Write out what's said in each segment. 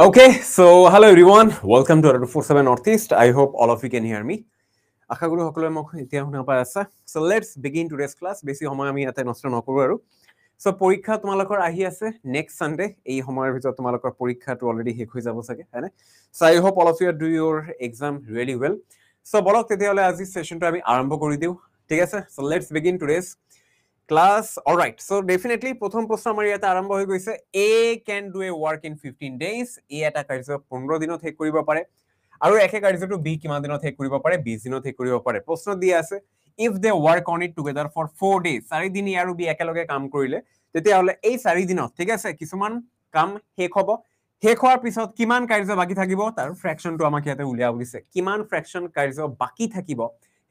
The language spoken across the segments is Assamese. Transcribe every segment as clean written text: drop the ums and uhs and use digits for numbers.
Okay, so hello everyone. Welcome to 47 Northeast. I hope all of you can hear me. আশা কৰো সকলোৱে মোক এতিয়া শুনা পাই আছে। So let's begin today's class. বেছি সময় আমি ইয়াতে নষ্ট নকৰো আৰু। So পৰীক্ষা তোমালোকৰ আহি আছে next Sunday. এই সময়ৰ ভিতৰত তোমালোকৰ পৰীক্ষাটো অলৰেডি শেষ হৈ যাব চাগে, হয়নে? So I hope all of you do your exam really well. So বলক তেতিয়াহ'লে আজি সেশনটো আমি আৰম্ভ কৰি দিও। ঠিক আছে? So let's begin today's class. All right, so definitely প্ৰথম প্ৰশ্ন আমাৰ ইয়াতে আৰম্ভ হৈ গৈছে A can do a work in 15 days. A এটা কাৰ্য 15 দিনত শেষ কৰিব পাৰে আৰু একে কাৰ্যটো B কিমান দিনত শেষ কৰিব পাৰে 20 দিনত শেষ কৰিব পাৰে। প্ৰশ্ন দিয়া আছে if they work on it together for 4 days, 4 দিন আৰু B একেলগে কাম কৰিলে তেতিয়াহ'লে এই 4 দিনত ঠিক আছে কিছুমান কাম শেষ হ'ব। শেষ হোৱাৰ পিছত কিমান কাৰ্য বাকি থাকিব তাৰ ফ্ৰেকশনটো আমাক ইয়াতে উলিয়াব দিছে। কিমান ফ্ৰেকশন কাৰ্য বাকি থাকিব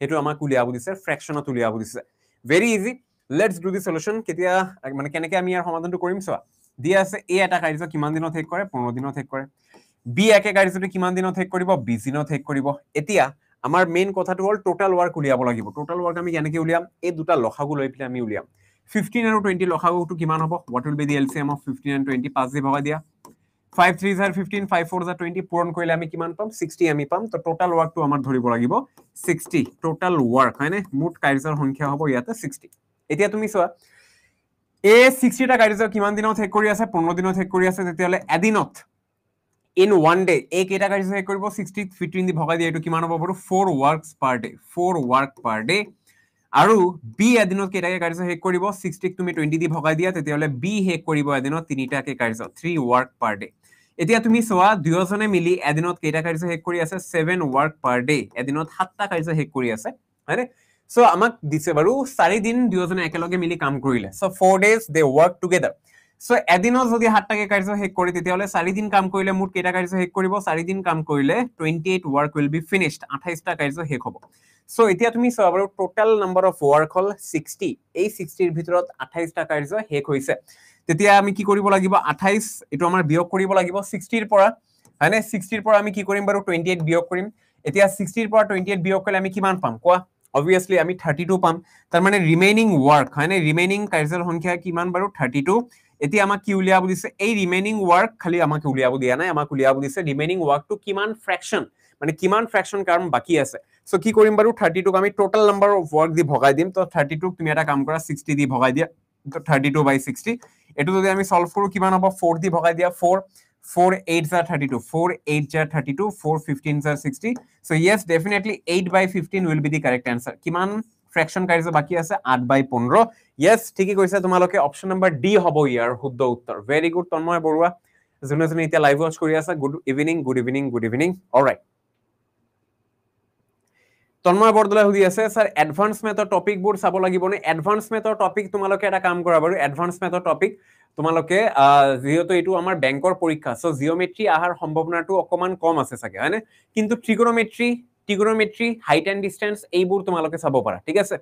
হেতু আমাক উলিয়াব দিছে, ফ্ৰেকশনত উলিয়াব দিছে। Very easy. Let's do the solution. কেতিয়া মানে কেনেকৈ আমি ইয়াৰ সমাধানটো কৰিম চোৱা। দিয়া আছে A এটা কাৰ্য কিমান দিনত শেষ কৰে 15 দিনত শেষ কৰে। B একে কাৰ্যটো কিমান দিনত শেষ কৰিব 20 দিনত শেষ কৰিব। এতিয়া আমাৰ মেইন কথাটো হ'ল টোটাল ওয়ার্ক উলিয়াব লাগিব। টোটাল ওয়ার্ক আমি কেনেকৈ উলিয়াম? এই দুটা লসাগু লৈ পেলাই আমি উলিয়াম। 15 আৰু 20 লসাগুটো কিমান হ'ব? What will be the LCM of 15 and 20? 5 দি ভগাই দিয়া। 5 3s are 15, 5 4s are 20, পূৰণ কৰিলে আমি কিমান পাম? 60 আমি পাম। তো টোটাল ওয়াৰ্কটো আমাৰ ধৰিব লাগিব 60। টোটাল ওয়াৰ্ক হয়নে? মুঠ কাৰ্যৰ সংখ্যা হ'ব ইয়াতে 60। এতিয়া তুমি চোৱা এ 60টা কাৰ্য কিমান দিনত শেষ কৰি আছে 15 দিনত শেষ কৰি আছে তেতিয়াহ'লে এদিনত in one day এ কেইটা কাৰ্য শেষ কৰিব 60 15 দি ভগাই দিয়া এটো কিমান হ'ব বাৰু 4 works per day 4 work per day আৰু বি এদিনত কেইটাকে কাৰ্য শেষ কৰিব 60 ক তুমি 20 দি ভগাই দিয়া তেতিয়াহ'লে বি শেষ কৰিব এদিনত তিনিটাকে কাৰ্য 3 work per day। এতিয়া তুমি চোৱা দুয়োজনে মিলি এদিনত কেইটা কাৰ্য শেষ কৰি আছে 7 work per day এদিনত 7টা কাৰ্য শেষ কৰি আছে হয়নে? So আমাক দিছে বাৰু 4 দিন দুয়োজনে একেলগে মিলি কাম কৰিলে। So 4 days they work together. So এদিনত যদি 7টাকে কাৰ্য শেষ কৰি তেতিয়াহ'লে 4 দিন কাম কৰিলে মুঠ কেইটা কাৰ্য শেষ কৰিব 4 দিন কাম কৰিলে 28 work will be finished 28টা কাৰ্য শেষ হ'ব। So এতিয়া তুমি চোৱা বাৰু টোটাল নাম্বাৰ অফ ওয়াৰ্ক হল 60। এই 60ৰ ভিতৰত 28টা কাৰ্য শেষ হৈছে। তেতিয়া আমি কি কৰিব লাগিব 28 এটো আমাৰ বিয়োগ কৰিব লাগিব 60ৰ পৰা হয়নে? 60ৰ পৰা আমি কি কৰিম বাৰু 28 বিয়োগ কৰিম। এতিয়া 60ৰ পৰা 28 বিয়োগ কৰিলে আমি কিমান পাম কোৱা? Obviously আমি 32 পাম। তাৰ মানে ৰিমেইনিং ওয়াৰ্ক হয়নে? ৰিমেইনিং কাৰ্যৰ সংখ্যা কিমান বাৰু 32। এতিয়া আমাক কি উলিয়াব দিছে এই ৰিমেইনিং ওয়াৰ্ক খালি আমাক উলিয়াব দিয়া নাই আমাক উলিয়াব দিছে ৰিমেইনিং ওয়াৰ্কটো কিমান ফ্ৰেকশন মানে কিমান ফ্ৰেকশন কাম বাকি আছে। সো কি কৰিম বাৰু 32ক আমি টোটাল নাম্বাৰ অফ ওয়াৰ্ক দি ভগাই দিম। তো 32ক তুমি এটা কাম কৰা 60 দি ভগাই দিয়া। তো 32/60 এটো যদি আমি সলভ কৰো কিমান হ'ব 4 দি ভগাই দিয়া 4 4 8s are 32 4 8s are 32 4 15s are 60. So yes, definitely 8/15 will be the correct answer. কিমান ফ্ৰেকশন কাৰ্য বাকি আছে 8/15। yes ঠিকই কৈছা তোমালোকে অপচন নাম্বাৰ ডি হ'ব ইয়াৰ শুদ্ধ উত্তৰ। ভেৰি গুড তন্ময় বৰুৱা যোনে যোনে এতিয়া লাইভ ওয়াচ কৰি আছে good evening good evening good evening. Alright Tanmoy Bordoloi সুধি আছে স্যাৰ এডভান্স মেথৰ টপিকবোৰ চাব লাগিবনে? এডভান্স মেথৰ টপিক তোমালোকে এটা কাম কৰা বাৰু এডভান্স মেথৰ টপিক তোমালোকে যেহেতু এইটো আমাৰ বেংকৰ পৰীক্ষা সো জিওমেট্ৰি আহাৰ সম্ভাৱনাটো অকমান কম আছে চাগে হয়নে? কিন্তু ট্ৰিগোনোমেট্ৰি হাইট এন্ড ডিসটেন্স এইবোৰ তোমালোকে চাব পাৰা ঠিক আছে।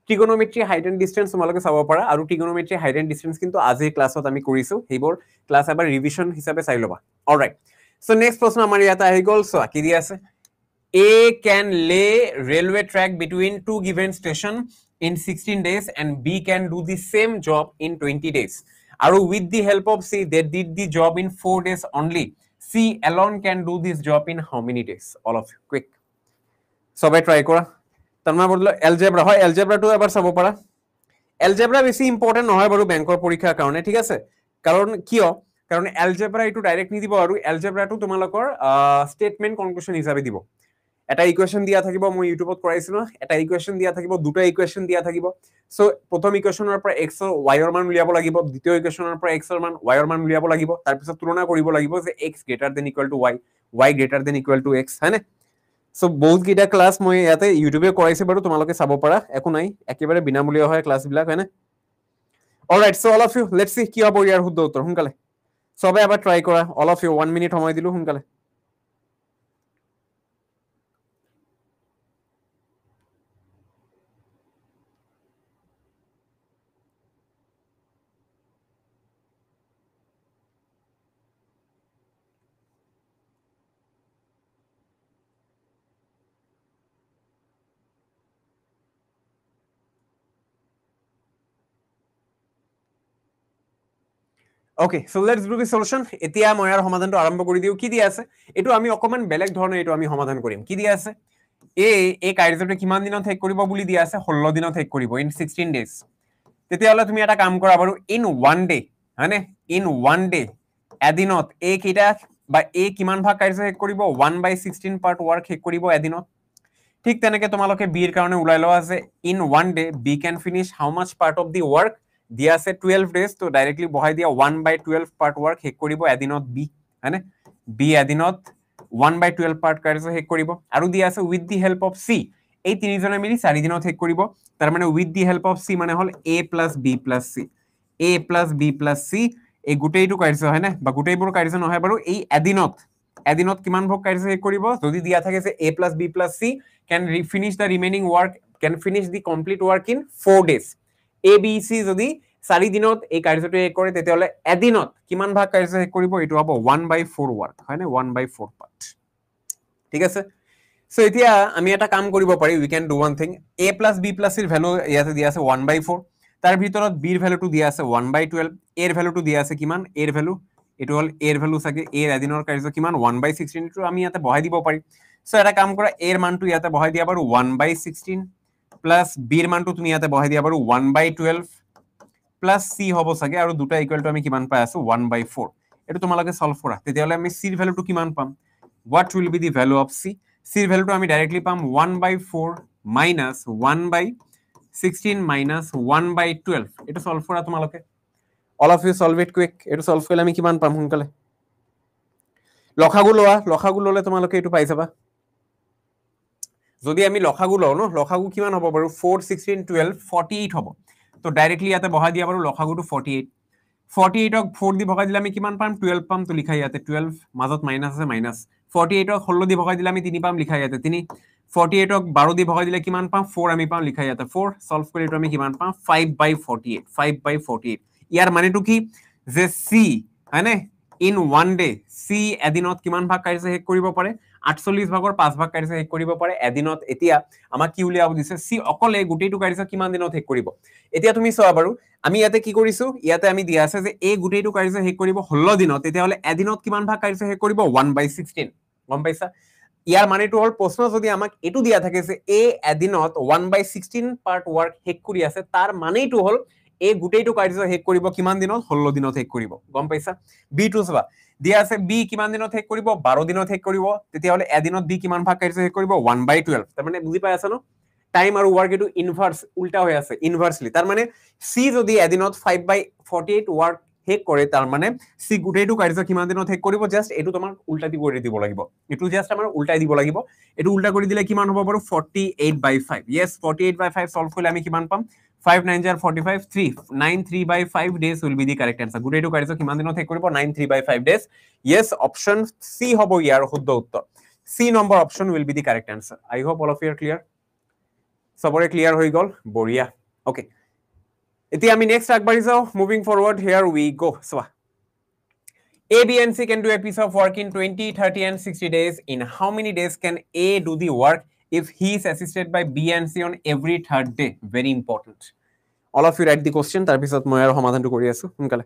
ট্ৰিগোনোমেট্ৰি হাইট এন্ড ডিসটেন্স তোমালোকে চাব পাৰা আৰু ট্ৰিগোনোমেট্ৰি হাইট এন্ড ডিসটেন্স কিন্তু আজিৰ ক্লাছত আমি কৰিছো সেইবোৰ ক্লাছ এবাৰ ৰিভিশন হিচাপে চাই লবা। অলৰাইট সো নেক্সট প্ৰশ্ন আমাৰ ইয়াতে আহি গ'ল। সো কি দি আছে A can lay railway track between two given station in 16 days and B can do the same job in 20 days. Aru with the help of C, they did the job in 4 days only. C alone can do this job in how many days? All of you, quick. সবাই ট্রাই করা। তার মানে বললো এলজেব্রা হয় এলজেব্রাটো এবার চাব পারা। এলজেব্রা বেশি ইম্পর্টেন্ট নহয় বাৰু বেংকৰ পৰীক্ষাৰ কাৰণে ঠিক আছে। কাৰণ কিয়? কাৰণ এলজেব্ৰা এইটো ডাইৰেক্ট নিদিব আৰু এলজেব্ৰাটো তোমালোকৰ স্টেটমেন্ট কনক্লুশন হিচাপে দিব। এটা ইকুয়েশন দিয়া থাকিব মই ইউটিউবত কৰাইছিলো এটা ইকুয়েশন দিয়া থাকিব দুটা ইকুয়েশন দিয়া থাকিব। সো প্ৰথম ইকুয়েশনৰ পৰা x ৰ y ৰ মান উলিয়াব লাগিব দ্বিতীয় ইকুয়েশনৰ পৰা x ৰ মান y ৰ মান উলিয়াব লাগিব তাৰ পিছত তুলনা কৰিব লাগিব যে x greater than equal to y y greater than equal to x হয়নে? সো বহুত কিটা ক্লাস মই ইয়াতে ইউটিউবে কৰাইছে বাৰু তোমালোকে চাব পাৰা একো নাই একেবাৰে বিনামূলীয়া হয় ক্লাস বিলাক হয়নে? Alright so all of you let's see কি হ'ব ইয়াৰ শুদ্ধ উত্তৰ সোনকালে সবে এবাৰ ট্ৰাই কৰা। অল অফ ইউ 1 মিনিট সময় দিলো সোনকালে। Okay so let's do the solution এতিয়া মই আর সমাধানটো আৰম্ভ কৰি দিও কি দিয়া আছে এটো আমি অকমান বেলেগ ধৰণে এটো আমি সমাধান কৰিম কি দিয়া আছে এই কাৰ্যটো কিমান দিনত শেষ কৰিব বুলি দিয়া আছে 16 দিনত শেষ কৰিব ইন 16 ডেজ তেতিয়াহলে তুমি এটা কাম কৰা বাৰু ইন ওয়ান ডে মানে ইন ওয়ান ডে এদিনত এই কিটা বা এই কিমান ভাগ কাৰ্য শেষ কৰিব 1/16 পাৰ্ট ওয়াৰ্ক শেষ কৰিব এদিনত ঠিক তেনেকে তোমালোকে বি এর কারণে উলাই লওয়া আছে in one day B can finish how much part of the work দিয়া আছে 12 ডেজ তো ডাইরেক্টলি বহাই দিয়া 1/12 পার্ট ওয়ার্ক শেষ কৰিব এদিনত বি হয়নে বি এদিনত 1/12 পাৰ্ট কাৰ্য শেষ কৰিব আৰু দিয়া আছে উইথ দি হেল্প অফ সি এই তিনিজনে মিলি 4 দিনত শেষ কৰিব তাৰ মানে উইথ দি হেল্প অফ সি মানে হল a plus b plus c a plus b plus c এই গোটেইটো কাৰ্য হয় না বা গোটেইবোৰ কাৰ্য নহয় বাৰু এই এদিনত কিমান ভাগ কাৰ্য শেষ কৰিব যদি দিয়া থাকে যে a plus b plus c can finish the remaining work can finish the complete work in 4 days a b c যদি 4 দিনত এই কাৰ্যটো শেষ কৰে তেতিয়াহলে এদিনত কিমান ভাগ কাৰ্য শেষ কৰিব এটো হ'ব 1/4 ওয়ার্ক হয় না 1/4 পার্ট ঠিক আছে সো এতিয়া আমি এটা কাম কৰিব পাৰি we can do one thing a plus b plus c এর ভ্যালু ইয়াতে দিয়া আছে 1/4 তার ভিতৰত b এর ভ্যালুটো দিয়া আছে 1/12 a এর ভ্যালুটো দিয়া আছে কিমান a এর ভ্যালু এটো হল a এর ভ্যালু থাকে a এর এদিনৰ কাৰ্য কিমান 1/16 টো আমি ইয়াতে বহাই দিব পাৰি সো এটা কাম কৰা a এৰ মানটো ইয়াতে বহাই দিয়া পাৰো 1/16 প্লাস b এৰ মানটো তুমি ইয়াতে বহাই দিয়া পাৰো 1/12 প্লাস c হ'ব সাগে আৰু দুটা ইকুয়াল টু আমি কিমান পাই আছো 1/4 এটো তোমালোকে সলভ কৰা তেতিয়াহলে আমি c এর ভ্যালুটো কিমান পাম what will be the value of c c এর ভ্যালুটো আমি ডাইরেক্টলি পাম 1/4 minus 1/16 minus 1/12 এটো সলভ কৰা তোমালোকে all of you solve it quick এটো সলভ কৰিলে আমি কিমান পাম হুনকালে লখাগু ললে তোমালোকে এটো পাই যাবা যদি আমি লখাগু লও ন লখাগু কিমান হ'ব বাৰু 4 16 12 48 হ'ব তো ডাইৰেক্টলি ইয়াতে বহাই দিয়া বাৰু লখাগুটো 48 48 ক 4 দি ভগাই দিলে আমি কিমান পাম 12 পাম তো লিখা ইয়াতে 12 মাজত মাইনাস আছে মাইনাস 48 ক 16 দি ভগাই দিলে আমি 3 পাম লিখা ইয়াতে 3 48 ক 12 দি ভগাই দিলে কিমান পাম 4 আমি পাম লিখা ইয়াতে 4 সলভ কৰি তো আমি কিমান পাম 5/48 5/48 ইয়াৰ মানেটো কি যে c হয়নে ইন ওয়ান ডে সি এদিনত কিমান ভাগ কাৰ্য শেষ কৰিব পাৰে 48 ভাগৰ 5 ভাগ কাৰ্য শেষ কৰিব পাৰে এদিনত এতিয়া আমাক কি উলিয়াব দিছে সি অকলে গোটেইটো কাৰ্য কিমান দিনত শেষ কৰিব এতিয়া তুমি চোৱা বাৰু আমি ইয়াতে কি কৰিছো ইয়াতে আমি দিয়া আছে যে এই গোটেইটো কাৰ্য শেষ কৰিব 16 দিনত তেতিয়া হলে এদিনত কিমান ভাগ কাৰ্য শেষ কৰিব 1/16 গম পাইছা ইয়াৰ মানেটো হল প্ৰশ্ন যদি আমাক এটো দিয়া থাকে যে এ এদিনত 1/16 পাৰ্ট ওয়াৰ্ক শেষ কৰি আছে তাৰ মানেটো হল এই গোটেইটো কাৰ্য শেষ কৰিব কিমান দিনত 16 দিনত শেষ কৰিব গম পাইছা বি টু সবা দিয়া আছে বি কিমান দিনত শেষ কৰিব 12 দিনত শেষ কৰিব তেতিয়া হলে এদিনত বি কিমান ভাগ কাৰ্য শেষ কৰিব 1/12 তাৰ মানে বুজি পাই আছা ন টাইম আৰু ওয়াৰ্ক এটো ইনভাৰ্স উল্টা হৈ আছে ইনভাৰ্সলি তাৰ মানে সি যদি এদিনত 5/48 ওয়াৰ্ক শেষ কৰে তাৰ মানে সি গোটেইটো কাৰ্য কিমান দিনত শেষ কৰিব জাস্ট এটো তোমাৰ উল্টা দি কৰি দিব লাগিব এটো জাস্ট আমাৰ উল্টাই দিব লাগিব এটো উল্টা কৰি দিলে কিমান হ'ব বাৰু 48/5 yes 48/5 সলভ কৰিলে আমি কিমান পাম 5 9 jar 45 3 9 3/5 days will be the correct answer গোটেইটো কাৰ্য কিমান দিনত শেষ কৰিব 9 3/5 days yes option c হ'ব ইয়াৰ শুদ্ধ উত্তৰ c number option will be the correct answer I hope all of you are clear সবৰে ক্লিয়াৰ হৈ গল বঢ়িয়া ওকে এতিয়া আমি নেক্সট আগবাঢ়ি যাও moving forward here we go so A, B, and C can do a piece of work in 20, 30, and 60 days. In how many days can A do the work if he is assisted by B and C on every third day? Very important. All of you write the question. Tar pisot moi aro samadhan to kori asu. Hunkale.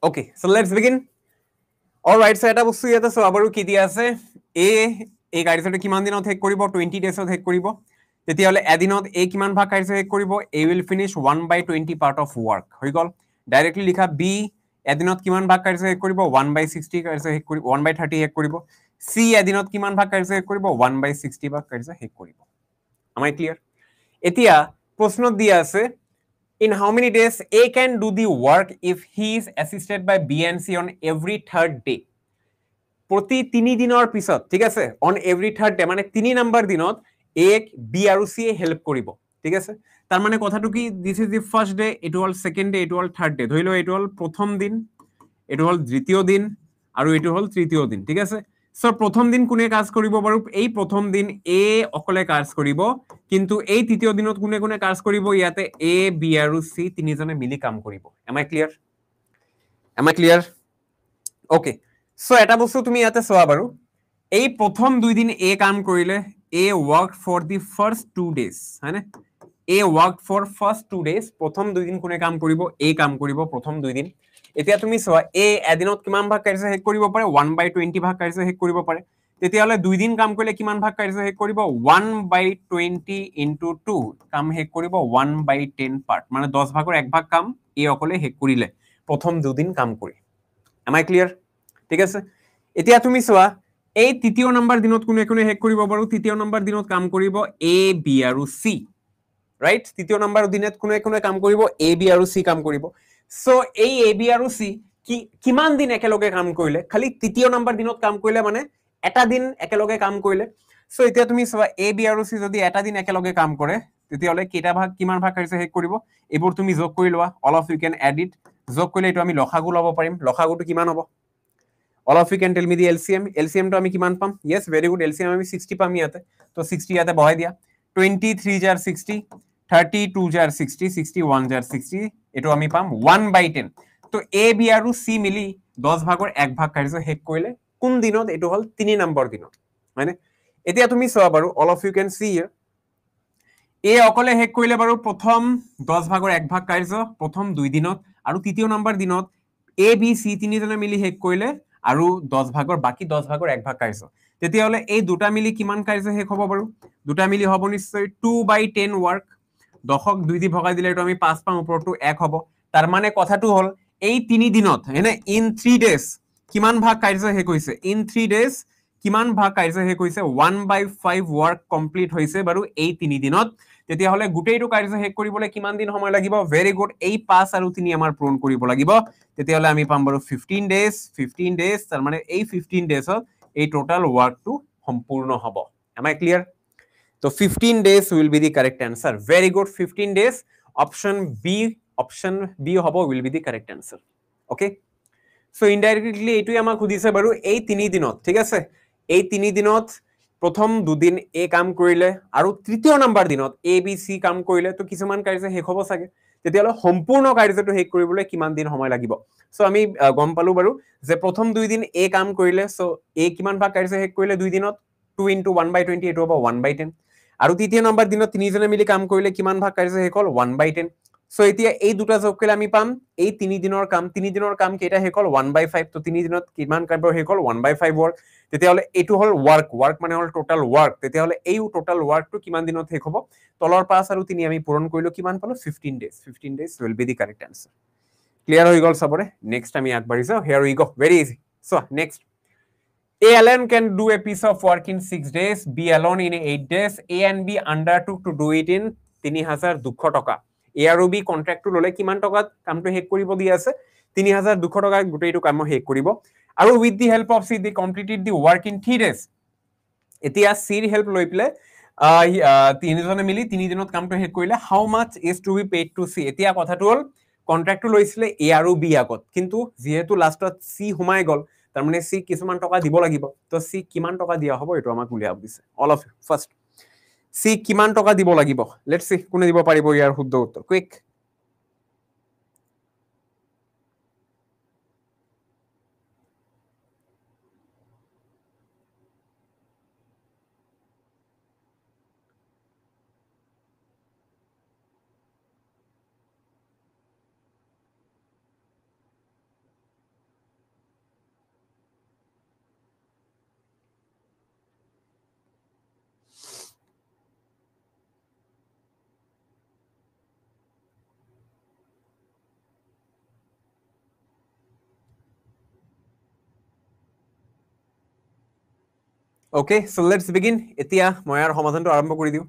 Okay, so let's begin. All right, so eta bostu yata so abaru ki dia ase A ei karisate kiman dinot শেষ কৰিব 20 days ot শেষ কৰিব তেতিয়া হলে এদিনত A কিমান ভাগ কাৰ্য শেষ কৰিব A will finish 1/20 part of work হৈ গল ডাইৰেক্টলি লিখা B এদিনত কিমান ভাগ কাৰ্য শেষ কৰিব 1/60 কাৰ্য শেষ কৰিব 1/30 শেষ কৰিব C এদিনত কিমান ভাগ কাৰ্য শেষ কৰিব 1/60 ভাগ কাৰ্য শেষ কৰিব am I clear এতিয়া প্ৰশ্নত দিয়া আছে in how many days A can do the work if he is assisted by B and C on every third day প্ৰতি 3 দিনৰ পিছত ঠিক আছে অন এভৰি থাৰ্ড ডে মানে 3 নম্বৰ দিনত এ বি আৰু চি হেল্প কৰিব ঠিক আছে তাৰ মানে কথাটো কি this is the first day এটো হল সেকেন্ড ডে এটো হল থাৰ্ড ডে ধৰিলো এটো হল প্ৰথম দিন এটো হল দ্বিতীয় দিন আৰু এটো হল তৃতীয় দিন ঠিক আছে সো প্ৰথম দিন কোনে কাজ কৰিব বাৰু এই প্ৰথম দিন এ অকলে কাজ কৰিব কিন্তু এই তৃতীয় দিনত কোনে কোনে কাজ কৰিব ইয়াতে এ বি আৰু সি তিনিজনে মিলি কাম কৰিব M I clear okay so এটা বস্তু তুমি ইয়াতে চোৱা বাৰু এই প্ৰথম দুই দিন এ কাম কৰিলে A work for the first 2 days হয়নে A work for first 2 days প্ৰথম দুই দিন কোনে কাম কৰিব এ কাম কৰিব প্ৰথম দুই দিন এতিয়া তুমি চোৱা এ এদিনত কিমান ভাগ কাৰ্য শেষ কৰিব পাৰে 1/20 ভাগ কাৰ্য শেষ কৰিব পাৰে তেতিয়াহলে দুই দিন কাম কৰিলে কিমান ভাগ কাৰ্য শেষ কৰিব 1/20 into 2 কাম শেষ কৰিব 1/10 পাৰ্ট মানে 10 ভাগৰ 1 ভাগ কাম এ অকলে শেষ কৰিলে প্ৰথম দুদিন কাম কৰি এম আই ক্লিয়াৰ ঠিক আছে এতিয়া তুমি চোৱা এই তৃতীয় নম্বৰ দিনত কোনে কোনে শেষ কৰিব বাৰু তৃতীয় নম্বৰ দিনত কাম কৰিব এ বি আৰু সি ৰাইট তৃতীয় নম্বৰ দিনত কোনে কোনে কাম কৰিব এ বি আৰু সি কাম কৰিব সো এই এ বি আৰু সি কি কিমান দিন একেলগে কাম কৰিলে খালি তৃতীয় নম্বৰ দিনত কাম কৰিলে মানে এটা দিন একেলগে কাম কৰিলে সো এতিয়া তুমি চোৱা এ বি আৰু সি যদি এটা দিন একেলগে কাম কৰে তেতিয়াহলে কেটা ভাগ কিমান ভাগ কাৰ্য শেষ কৰিব এবোৰ তুমি যোগ কৰি লোৱা all of you can add it যোগ কৰিলে এটো আমি লসাগু ল'ব পাৰিম লসাগুটো কিমান হ'ব all of you can tell me the LCM to আমি কিমান পাম yes very good LCM আমি 60 পাম ইয়াতে তো 60 ইয়াতে বহাই দিয়া 23 jar 60 32 jar 60 61 jar 60 এটো আমি পাম 1/10 তো a b আৰু c মিলি 10 ভাগৰ 1 ভাগ কাৰ্য শেষ কৰিলে কোন দিনত এটো হল 3 নম্বৰ দিনত মানে এতিয়া তুমি চোৱা বাৰু all of you can see here এ অকলে শেষ কৰিলে বাৰু প্ৰথম 10 ভাগৰ 1 ভাগ কাৰ্য প্ৰথম 2 দিনত আৰু তৃতীয় নম্বৰ দিনত এ বি সি তিনিজনে মিলি শেষ কৰিলে আৰু 10 ভাগৰ বাকি 10 ভাগৰ 1 ভাগ কাৰ্য তেতিয়াহলে এই দুটা মিলি কিমান কাৰ্য শেষ হ'ব বাৰু দুটা মিলি হ'ব নিশ্চয় 2/10 ওয়াৰ্ক 10ক 2 দি ভগাই দিলে তো আমি 5 পাম ওপৰটো 1 হ'ব তাৰ মানে কথাটো হল এই 3 দিনত হেনে ইন 3 ডেজ কিমান ভাগ কাৰ্য শেষ হৈছে ইন 3 ডেজ কিমান ভাগ কাৰ্য শেষ হৈছে 1/5 ওয়াৰ্ক কমপ্লিট হৈছে বাৰু এই 3 দিনত তেতিয়াহলে গোটেইটো কাৰ্য শেষ কৰিবলৈ কিমান দিন সময় লাগিব ভেৰি গুড এই 5 আৰু 3 আমাৰ পূৰণ কৰিব লাগিব তেতিয়াহলে আমি পাম বাৰু 15 ডেজ তাৰ মানে এই 15 ডেজত এই টোটাল ওয়াৰ্কটো সম্পূৰ্ণ হ'ব am I clear তো 15 days will be the correct answer very good 15 days option b হ'ব will be the correct answer okay so indirectly এইটোই আমাক খুদিছে বাৰু এই 3 দিনত ঠিক আছে এই 3 দিনত প্ৰথম দুদিন এ কাম কৰিলে আৰু তৃতীয় নম্বৰ দিনত এ বি সি কাম কৰিলে তো কিছুমান কাৰ্য শেষ হ'ব চাগে তেতিয়ালে সম্পূৰ্ণ কাৰ্যটো শেষ কৰিবলৈ কিমান দিন সময় লাগিব সো আমি গম পালো বাৰু যে প্ৰথম দুই দিন এ কাম কৰিলে সো এ কিমান ভাগ কাৰ্য শেষ কৰিলে দুই দিনত 2 into 1/20 এটো হ'ব 1/10 আৰু তৃতীয় নম্বৰ দিনত তিনিজনে মিলি কাম কৰিলে কিমান ভাগ কাৰ্য শেষ হ'ল 1/10 সো এতিয়া এই দুটা যোগ কৰিলে আমি পাম এই 3 দিনৰ কাম কেটা শেষ হ'ল 1/5 তো 3 দিনত কিমান কাৰ্য শেষ হ'ল 1/5 ওয়ার্ক তেতিয়াহলে এটো হল ওয়ার্ক মানে হল টোটাল ওয়ার্ক তেতিয়াহলে এই টোটাল ওয়ার্কটো কিমান দিনত শেষ হ'ব তলৰ 5 আৰু 3 আমি পূৰণ কৰিলো কিমান পালো 15 days will be the correct answer clear হৈ গল সবৰে নেক্সট আমি আগবাঢ়ি যাও here we go very easy so next A alone can do a piece of work in 6 days B alone in 8 days A and B undertook to do it in 3200 টকা A আৰু B কন্ট্ৰাক্টটো ললে কিমান টকাত কামটো শেষ কৰিব দি আছে 3200 টকা গোটেইটো কাম শেষ কৰিব আৰু with the help of C they completed the work in 3 days এতিয়া C ৰ হেল্প লৈ পিলে তিনিজনে মিলি 3 দিনত কামটো শেষ কৰিলে how much is to be paid to C এতিয়া কথাটো হল কন্ট্ৰাক্টটো লৈছিলে A আৰু B আগত কিন্তু যেহেতু লাষ্টত C হুমাই গল তাৰ মানে C কিছুমান টকা দিব লাগিব তো C কিমান টকা দিয়া হ'ব এটো আমাক উলিয়াব দিছে অল অফ ফাৰ্স্ট C কিমান টকা দিব লাগিব লেটস সি কোনে দিব পাৰিব ইয়াৰ শুদ্ধ উত্তৰ quick Okay, so let's begin. এতিয়া মই আৰ সমাধানটো আৰম্ভ কৰি দিও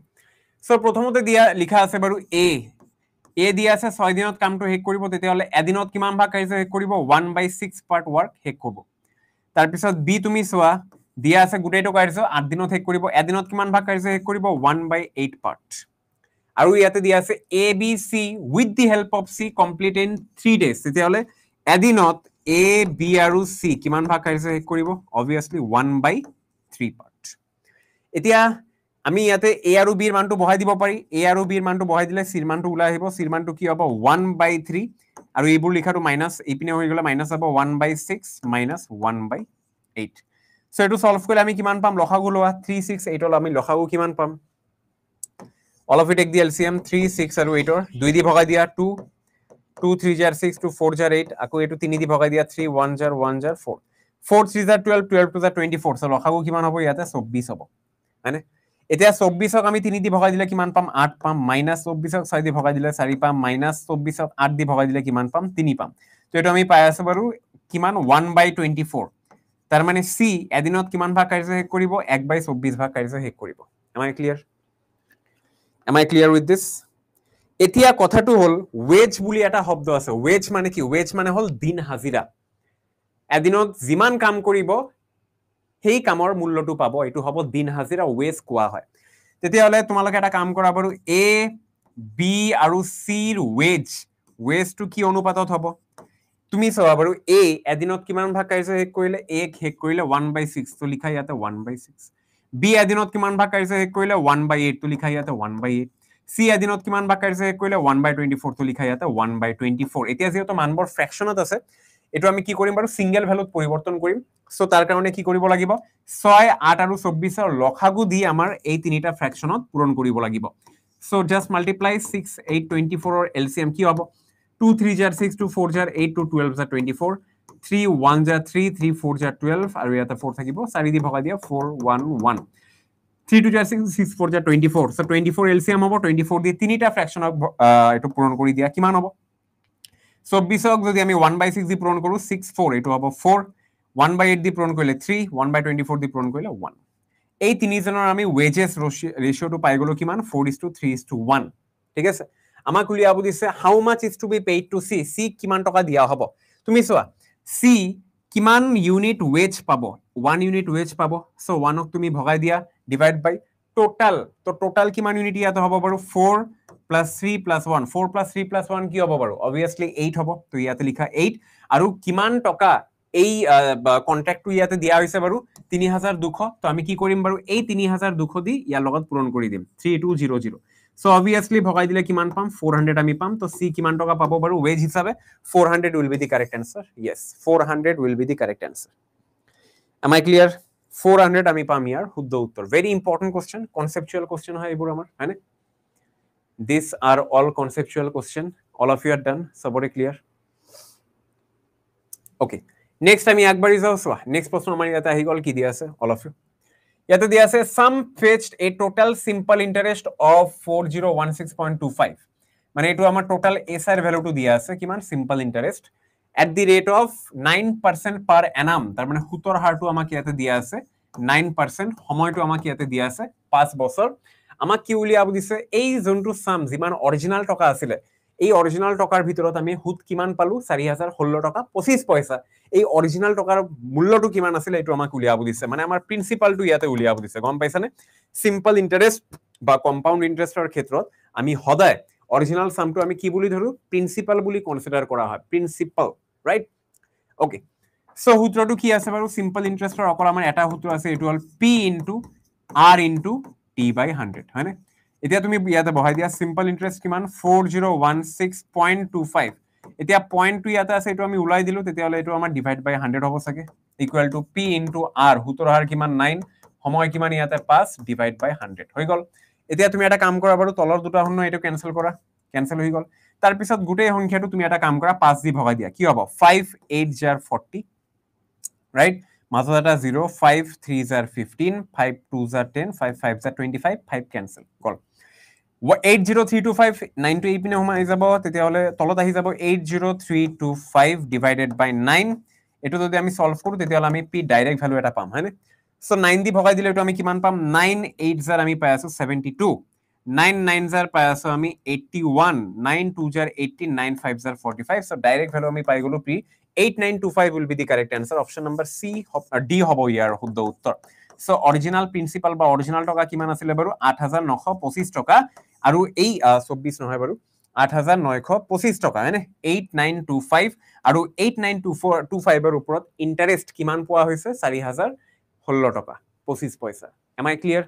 সো প্ৰথমতে দিয়া লিখা আছে বাৰু A দিয়া আছে 6 দিনত কামটো শেষ কৰিব তেতিয়াহলে এদিনত কিমান ভাগ কাৰ্য শেষ কৰিব 1/6 পাৰ্ট ওয়াৰ্ক শেষ কৰিব তাৰ পিছত বি তুমি চোৱা দিয়া আছে গুটেটো কাৰিছো 8 দিনত শেষ কৰিব এদিনত কিমান ভাগ কাৰিছে শেষ কৰিব 1/8 পাৰ্ট আৰু ইয়াতে দিয়া আছে A B C with the help of C complete in 3 days তেতিয়াহলে এদিনত এ বি আৰু সি কিমান ভাগ কাৰিছে শেষ কৰিব অবভিয়াসলি 1/3 পাৰ্ট এতিয়া আমি ইয়াতে এ আৰু বি ৰ মানটো বহাই দিব পাৰি এ আৰু বি ৰ মানটো বহাই দিলে সি ৰ মানটো ওলাই আহিব সি ৰ মানটো কি হ'ব 1/3 আৰু এইবোৰ লিখাটো মাইনাস ইপিনে হৈ গলে মাইনাস হ'ব 1/6 মাইনাস 1/8 সো এটো সলভ কৰিলে আমি কিমান পাম লসাগু লোৱা 3 6 8 ল আমি লসাগু কিমান পাম all of it take the LCM 3 6 আৰু 8 ৰ 2 দি ভগাই দিয়া 2 2 3 jar 6 2 4 jar 8 আকৌ এটো 3 দি ভগাই দিয়া 3 1 jar 4 4 3 jar 12 12 2 jar 24 সো লসাগু কিমান হ'ব ইয়াতে 24 হ'ব মানে এতিয়া 24 ক আমি 3 দি ভগাই দিলে কিমান পাম 8 পাম মাইনাস 24 ক 6 দি ভগাই দিলে 4 পাম মাইনাস 24 ক 8 দি ভগাই দিলে কিমান পাম 3 পাম তো এটো আমি পাই আছো বাৰু কিমান 1/24 তাৰ মানে সি এদিনত কিমান ভাগ কাৰিছে শেষ কৰিব 1/24 ভাগ কাৰিছে শেষ কৰিব am I clear with this এতিয়া কথাটো হল ওয়েজ বুলি এটা শব্দ আছে ওয়েজ মানে কি ওয়েজ মানে হল দিন হাজিৰা এদিনত যিমান কাম কৰিব সেই কামৰ মূল্যটো পাব এটো হ'ব দিন হাজিৰা ওয়েজ কোৱা হয় তেতিয়াহলে তোমালোকে এটা কাম কৰা বাৰু এ বি আৰু সি ৰ ওয়েজটো কি অনুপাতত হ'ব তুমি চাবা বাৰু এ এদিনত কিমান ভাগ কাৰিছে শেষ কৰিলে এ শেষ কৰিলে 1/6 তো লিখা ইয়াতে 1/6 বি এদিনত কিমান ভাগ কাৰিছে শেষ কৰিলে 1/8 তো লিখা ইয়াতে 1/8 সি এদিনত কিমান ভাগ কাৰিছে শেষ কৰিলে 1/24 তো লিখা ইয়াতে 1/24 এতিয়া যেহেতু মানবোৰ ফ্ৰেকশনত আছে এটো আমি কি কৰিম বাৰু সিঙ্গেল ভ্যালুত পৰিৱৰ্তন কৰিম সো তাৰ কাৰণে কি কৰিব লাগিব 6 8 আৰু 24 ৰ লসাগু দি আমাৰ এই তিনিটা ফ্ৰেকশনত পূৰণ কৰিব লাগিব সো জাস্ট মাল্টিপ্লাই 6 8 24 ৰ এলসিএম কি হ'ব 2 3 jar 6 2 4 jar 8 2 12 jar 24 3 1 jar 3 3 4 jar 12 আৰু ইয়াতে 4 থাকিব 4 দি ভগাই দিয়া 4 1 1 3 2 jar 6 6 4 jar 24 so 24 LCM হ'ব 24 দি তিনিটা ফ্ৰেকশনক এটো পূৰণ কৰি দিয়া কিমান হ'ব 24 ক যদি আমি 1/6 দি পূৰণ কৰো 6 4 এটো হ'ব 4 1/8 দি পূৰণ কৰিলে 3 1/24 দি পূৰণ কৰিলে 1 এই তিনিজনৰ আমি ওয়েজেস ৰেশিওটো পাই গলো কিমান 4:3:1 ঠিক আছে আমাক উলিয়াব দিছে how much is to be paid to C C কিমান টকা দিয়া হ'ব তুমি চোৱা সি কিমান ইউনিট ওয়েজ পাব 1 ইউনিট ওয়েজ পাব সো 1 ক তুমি ভগাই দিয়া ডিভাইড বাই টোটাল তো টোটাল কিমান ইউনিট ইয়াতে হ'ব বাৰু 4 + 3 + 1 4 + 3 + 1 কি হ'ব বাৰু obviously 8 হ'ব তো ইয়াতে লিখা 8 আৰু কিমান টকা এই কন্ট্ৰাক্টটো ইয়াতে দিয়া হৈছে বাৰু 3200 তো আমি কি কৰিম বাৰু এই 3200 দি ইয়াৰ লগত পূৰণ কৰি দিম 3200 so obviously ভগাই দিলে কিমান পাম 400 আমি পাম তো সি কিমান টকা পাব বাৰু ওয়েজ হিচাবে 400 will be the correct answer yes 400 will be the correct answer am I clear 400 আমি পাম ইয়াৰ শুদ্ধ উত্তৰ very important question conceptual question হয় এইবোৰ আমাৰ হয়নে these are all conceptual question all of you are done সবৰে clear okay next আমি একবাৰই যাও সোয়া next প্ৰশ্ন আমাৰ ইয়াতে আহি গল কি দিয়া আছে all of you ইয়াতে দিয়া আছে sum fetched a total simple interest of 4016.25 মানে এটো আমাৰ টোটাল এসআৰ ভ্যালুটো দিয়া আছে কিমান simple interest at the rate of 9% per annum তাৰ মানে সুতৰ হাৰটো আমাক ইয়াতে দিয়া আছে 9% সময়টো আমাক ইয়াতে দিয়া আছে 5 বছৰ আমাক কি উলিয়াব দিছে এই যোনটো সাম যিমান অৰিজিনাল টকা আছিল এই অৰিজিনাল টকাৰ ভিতৰত আমি হুত কিমান পালো 4016 টকা 25 পয়সা এই অৰিজিনাল টকাৰ মূল্যটো কিমান আছিল এটো আমাক উলিয়াব দিছে মানে আমাৰ প্ৰিন্সিপালটো ইয়াতে উলিয়াব দিছে গম পাইছানে সিম্পল ইন্টাৰেস্ট বা কম্পাউন্ড ইন্টাৰেস্টৰ ক্ষেত্ৰত আমি সদায় অৰিজিনাল সামটো আমি কি বুলি ধৰো প্ৰিন্সিপাল বুলি কনসিডাৰ কৰা হয় প্ৰিন্সিপাল ৰাইট ওকে সো সূত্ৰটো কি আছে বাৰু সিম্পল ইন্টাৰেস্টৰ অকল আমাৰ এটা সূত্ৰ আছে এটো হল p * r * t/100 হয়নে এতিয়া তুমি ইয়াতে বহাই দিয়া সিম্পল ইন্টারেস্ট কিমান 4016.25 এতিয়া পয়েন্টটো ইয়াতে আছে এটো আমি উলাই দিলো তেতিয়া হলে এটো আমাৰ ডিভাইড বাই 100 হ'ব সকে ইকুয়াল টু p * r সূত্ৰৰ হাৰ কিমান 9 সময় কিমান ইয়াতে 5 ডিভাইড বাই 100 হৈ গল এতিয়া তুমি এটা কাম কৰা বাৰু তলৰ দুটা শূন্য এটো ক্যান্সেল কৰা ক্যান্সেল হৈ গল তাৰ পিছত গুটেই সংখ্যাটো তুমি এটা কাম কৰা 5 দি ভগাই দিয়া কি হ'ব 5 8 jar 40 right মাজত এটা 0 5 3 jar 15 5 2 jar 10 5 5 jar 25 5 cancel call 80325 9 to 8 পিনে হোমাই যাব তেতিয়া হলে তলত আহি যাব 80325 ডিভাইডেড বাই 9 এটো যদি আমি সলভ কৰো তেতিয়া হলে আমি p ডাইরেক্ট ভ্যালু এটা পাম হয়নে সো 9 দি ভগাই দিলে এটো আমি কিমান পাম 9 8 jar আমি পাই আছো 72 9 9 jar পাই আছো আমি 81 9 2 jar 80 9 5 jar 45 so direct value আমি পাই গলো p 8925 will be the correct answer. Option number C D হব ইয়াৰ শুদ্ধ উত্তৰ। সো অৰিজিনাল প্ৰিন্সিপাল বা অৰিজিনাল টকা কিমান আছিল বাৰু 8925 টকা আৰু এই 24 নহয় বাৰু 8925 টকা হয়নে 8925 আৰু 8925 এৰ ওপৰত ইন্টাৰেস্ট কিমান পোৱা হৈছে 4016 টকা 25 পয়সা। Am I clear?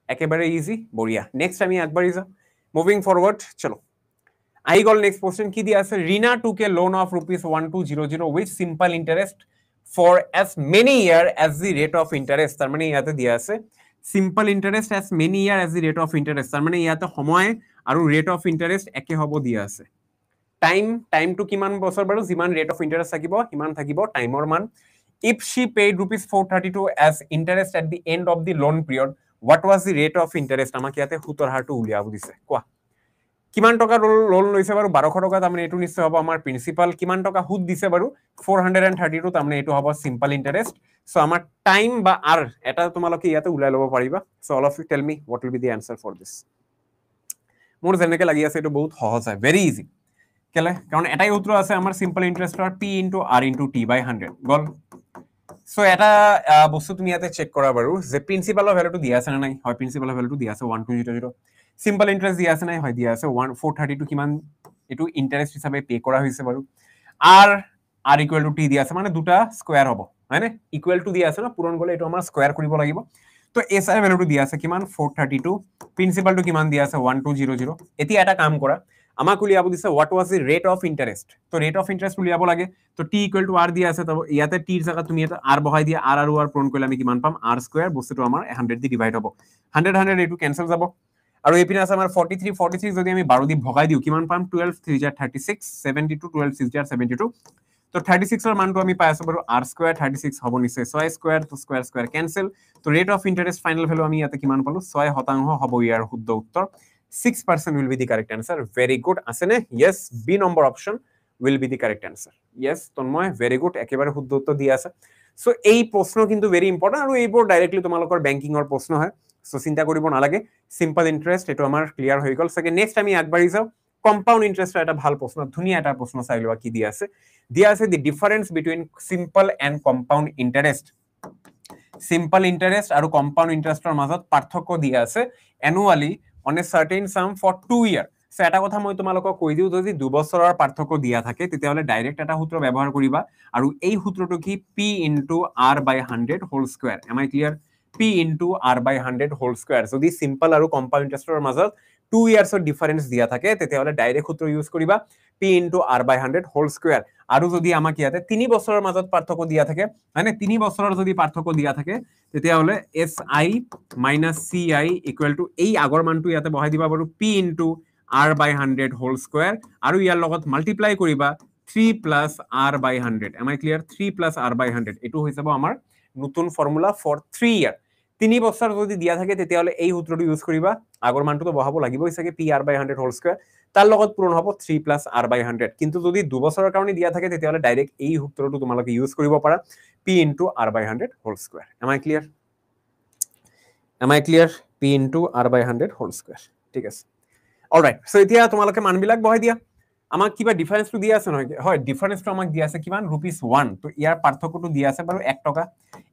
একেবারে ইজি বঢ়িয়া। নেক্সট আমি আগবাঢ়ি যাও মুভিং ফরওয়ার্ড চলো আই গল নেক্সট কোশ্চেন কি দিয়া আছে Rina took a loan of ₹1200 with simple interest for as many year as the rate of interest তার মানে ইয়াতে দিয়া আছে simple interest as many year as the rate of interest তার মানে ইয়াতে সময় আৰু ৰেট অফ ইন্টাৰেস্ট একে হব দিয়া আছে টাইম টু কিমান বছৰ বাৰু যিমান ৰেট অফ ইন্টাৰেস্ট থাকিব সিমান থাকিব টাইমৰ মান if she paid ₹432 as interest at the end of the loan period what was the rate of interest আমাক ইয়াতে সুতৰ হাৰটো উলিয়াব দিছে কোৱা কিমান টকা লোন লৈছে বাৰু 1200 টকা তাৰমানে এটো নিশ্চয় হ'ব আমাৰ প্ৰিন্সিপাল কিমান টকা সুদ দিছে বাৰু 432 তাৰমানে এটো হ'ব সিম্পল ইন্টাৰেস্ট সো আমাৰ টাইম বা আৰ এটা তোমালোকে ইয়াতে উলাই লব পাৰিবা so all of you tell me what will be the answer for this মোৰ যেনেকৈ লাগি আছে এটো বহুত সহজ হয় ভেৰি ইজি কেলে কাৰণ এটাই উত্তৰ আছে আমাৰ সিম্পল ইন্টাৰেস্টৰ p * r * t / 100 গল সো এটা বস্তু তুমি ইয়াতে চেক কৰা বাৰু যে প্ৰিন্সিপালৰ ভ্যালুটো দিয়া আছে না নাই হয় প্ৰিন্সিপালৰ ভ্যালুটো দিয়া আছে 1200 সিম্পল ইন্টারেস্ট দিয়া আছে নাই হয় দিয়া আছে 432 কিমান এটো ইন্টারেস্ট হিচাপে পে কৰা হৈছে বাৰু r = t দিয়া আছে মানে দুটা স্কয়াৰ হ'ব হয়নে ইকুয়াল টু দিয়া আছে না পূৰণ গলে এটো আমাৰ স্কয়াৰ কৰিব লাগিব তো s এৰ ভ্যালুটো দিয়া আছে কিমান 432 প্ৰিন্সিপালটো কিমান দিয়া আছে 1200 এতিয়া এটা কাম কৰা আমাক উলিয়াব দিছে what was the rate of interest তো রেট অফ ইন্টারেস্ট উলিয়াব লাগে তো t = r দিয়া আছে তো ইয়াতে t এর জায়গা তুমি এটা r বহাই দিয়া r আৰু r পূৰণ কৰিলে আমি কিমান পাম r² বস্তুটো আমাৰ 100 দি ডিভাইড হ'ব 100 এটো ক্যান্সেল যাব আৰু এপিনে আছে আমাৰ 43 যদি আমি 12 দি ভগাই দিও কিমান পাম 12 3 * 36 72 12 6 * 72 তো 36 এর মানটো আমি পাই আছো বাৰু r² 36 হ'ব নিশ্চয় 6² তো স্কয়ার ক্যান্সেল তো rate of interest final value আমি ইয়াতে কিমান পালো 6% হ'ব ইয়াৰ শুদ্ধ উত্তৰ 6% will be the correct answer very good asene yes b number option will be the correct answer yes Tanmoy very good একেবারে শুদ্ধ উত্তৰ দিয়া আছে সো এই প্ৰশ্ন কিন্তু very important আৰু এইবোৰ ডাইৰেক্টলি তোমালোকৰ ব্যাংকিংৰ প্ৰশ্ন হয় সো চিন্তা কৰিব নালাগে সিম্পল ইন্টাৰেস্ট এটো আমাৰ ক্লিয়াৰ হৈ গল সকে নেক্সট আমি আগবাঢ়ি যাও কম্পাউন্ড ইন্টাৰেস্টৰ এটা ভাল প্ৰশ্ন ধুনিয়া এটা প্ৰশ্ন চাই লোৱা কি দিয়া আছে the difference between simple and compound interest simple interest আৰু কম্পাউন্ড ইন্টাৰেস্টৰ মাজত পাৰ্থক্য দিয়া আছে annually on a certain sum for 2 year so এটা কথা মই তোমালোকক কৈ দিও যদি 2 বছৰৰ পাৰ্থক্য দিয়া থাকে তেতিয়া হলে ডাইৰেক্ট এটা সূত্ৰ ব্যৱহাৰ কৰিবা আৰু এই সূত্ৰটো কি p * r/100 whole square am I clear p * r/100 whole square যদি সিম্পল আৰু কম্পাউন্ড ইন্টাৰেস্টৰ মাজত 2 ইয়াৰ্সৰ ডিফাৰেন্স দিয়া থাকে তেতিয়া হলে ডাইৰেক্ট সূত্ৰ ইউজ কৰিবা p * r/100 হোল স্কয়াৰ আৰু যদি আমাক ইয়াতে 3 বছৰৰ মাজত পাৰ্থক্য দিয়া থাকে মানে 3 বছৰৰ যদি পাৰ্থক্য দিয়া থাকে তেতিয়া হলে si - ci = এই আগৰ মানটো ইয়াতে বহাই দিবা বাৰু p * r/100 হোল স্কয়াৰ আৰু ইয়াৰ লগত মাল্টিপ্লাই কৰিবা 3 + r/100 am I clear 3 + r/100 এটো হৈ যাব আমাৰ নতুন ফৰ্মুলা ফৰ 3 ইয়াৰ 3 বছৰ যদি দিয়া থাকে তেতিয়া হলে এই সূত্ৰটো ইউজ কৰিবা আগৰ মানটো তো বহাব লাগিবই সাকে p r/100 হোল স্কয়াৰ তাৰ লগত পূৰণ হ'ব 3 + r/100 কিন্তু যদি 2 বছৰৰ কাৰণে দিয়া থাকে তেতিয়া হলে ডাইৰেক্ট এই সূত্ৰটো তোমালোকে ইউজ কৰিব পাৰা p * r/100 whole square am I clear p * r/100 whole square ঠিক আছে অলরাইট সো এতিয়া তোমালোকে মানবিলাক বহাই দিয়া আমাক কিবা ডিফারেন্সটো দিয়া আছে নহয় হয় ডিফারেন্সটো আমাক দিয়া আছে কিমান ₹1 তো ইয়াৰ পাৰ্থক্যটো দিয়া আছে বাৰু 1 টকা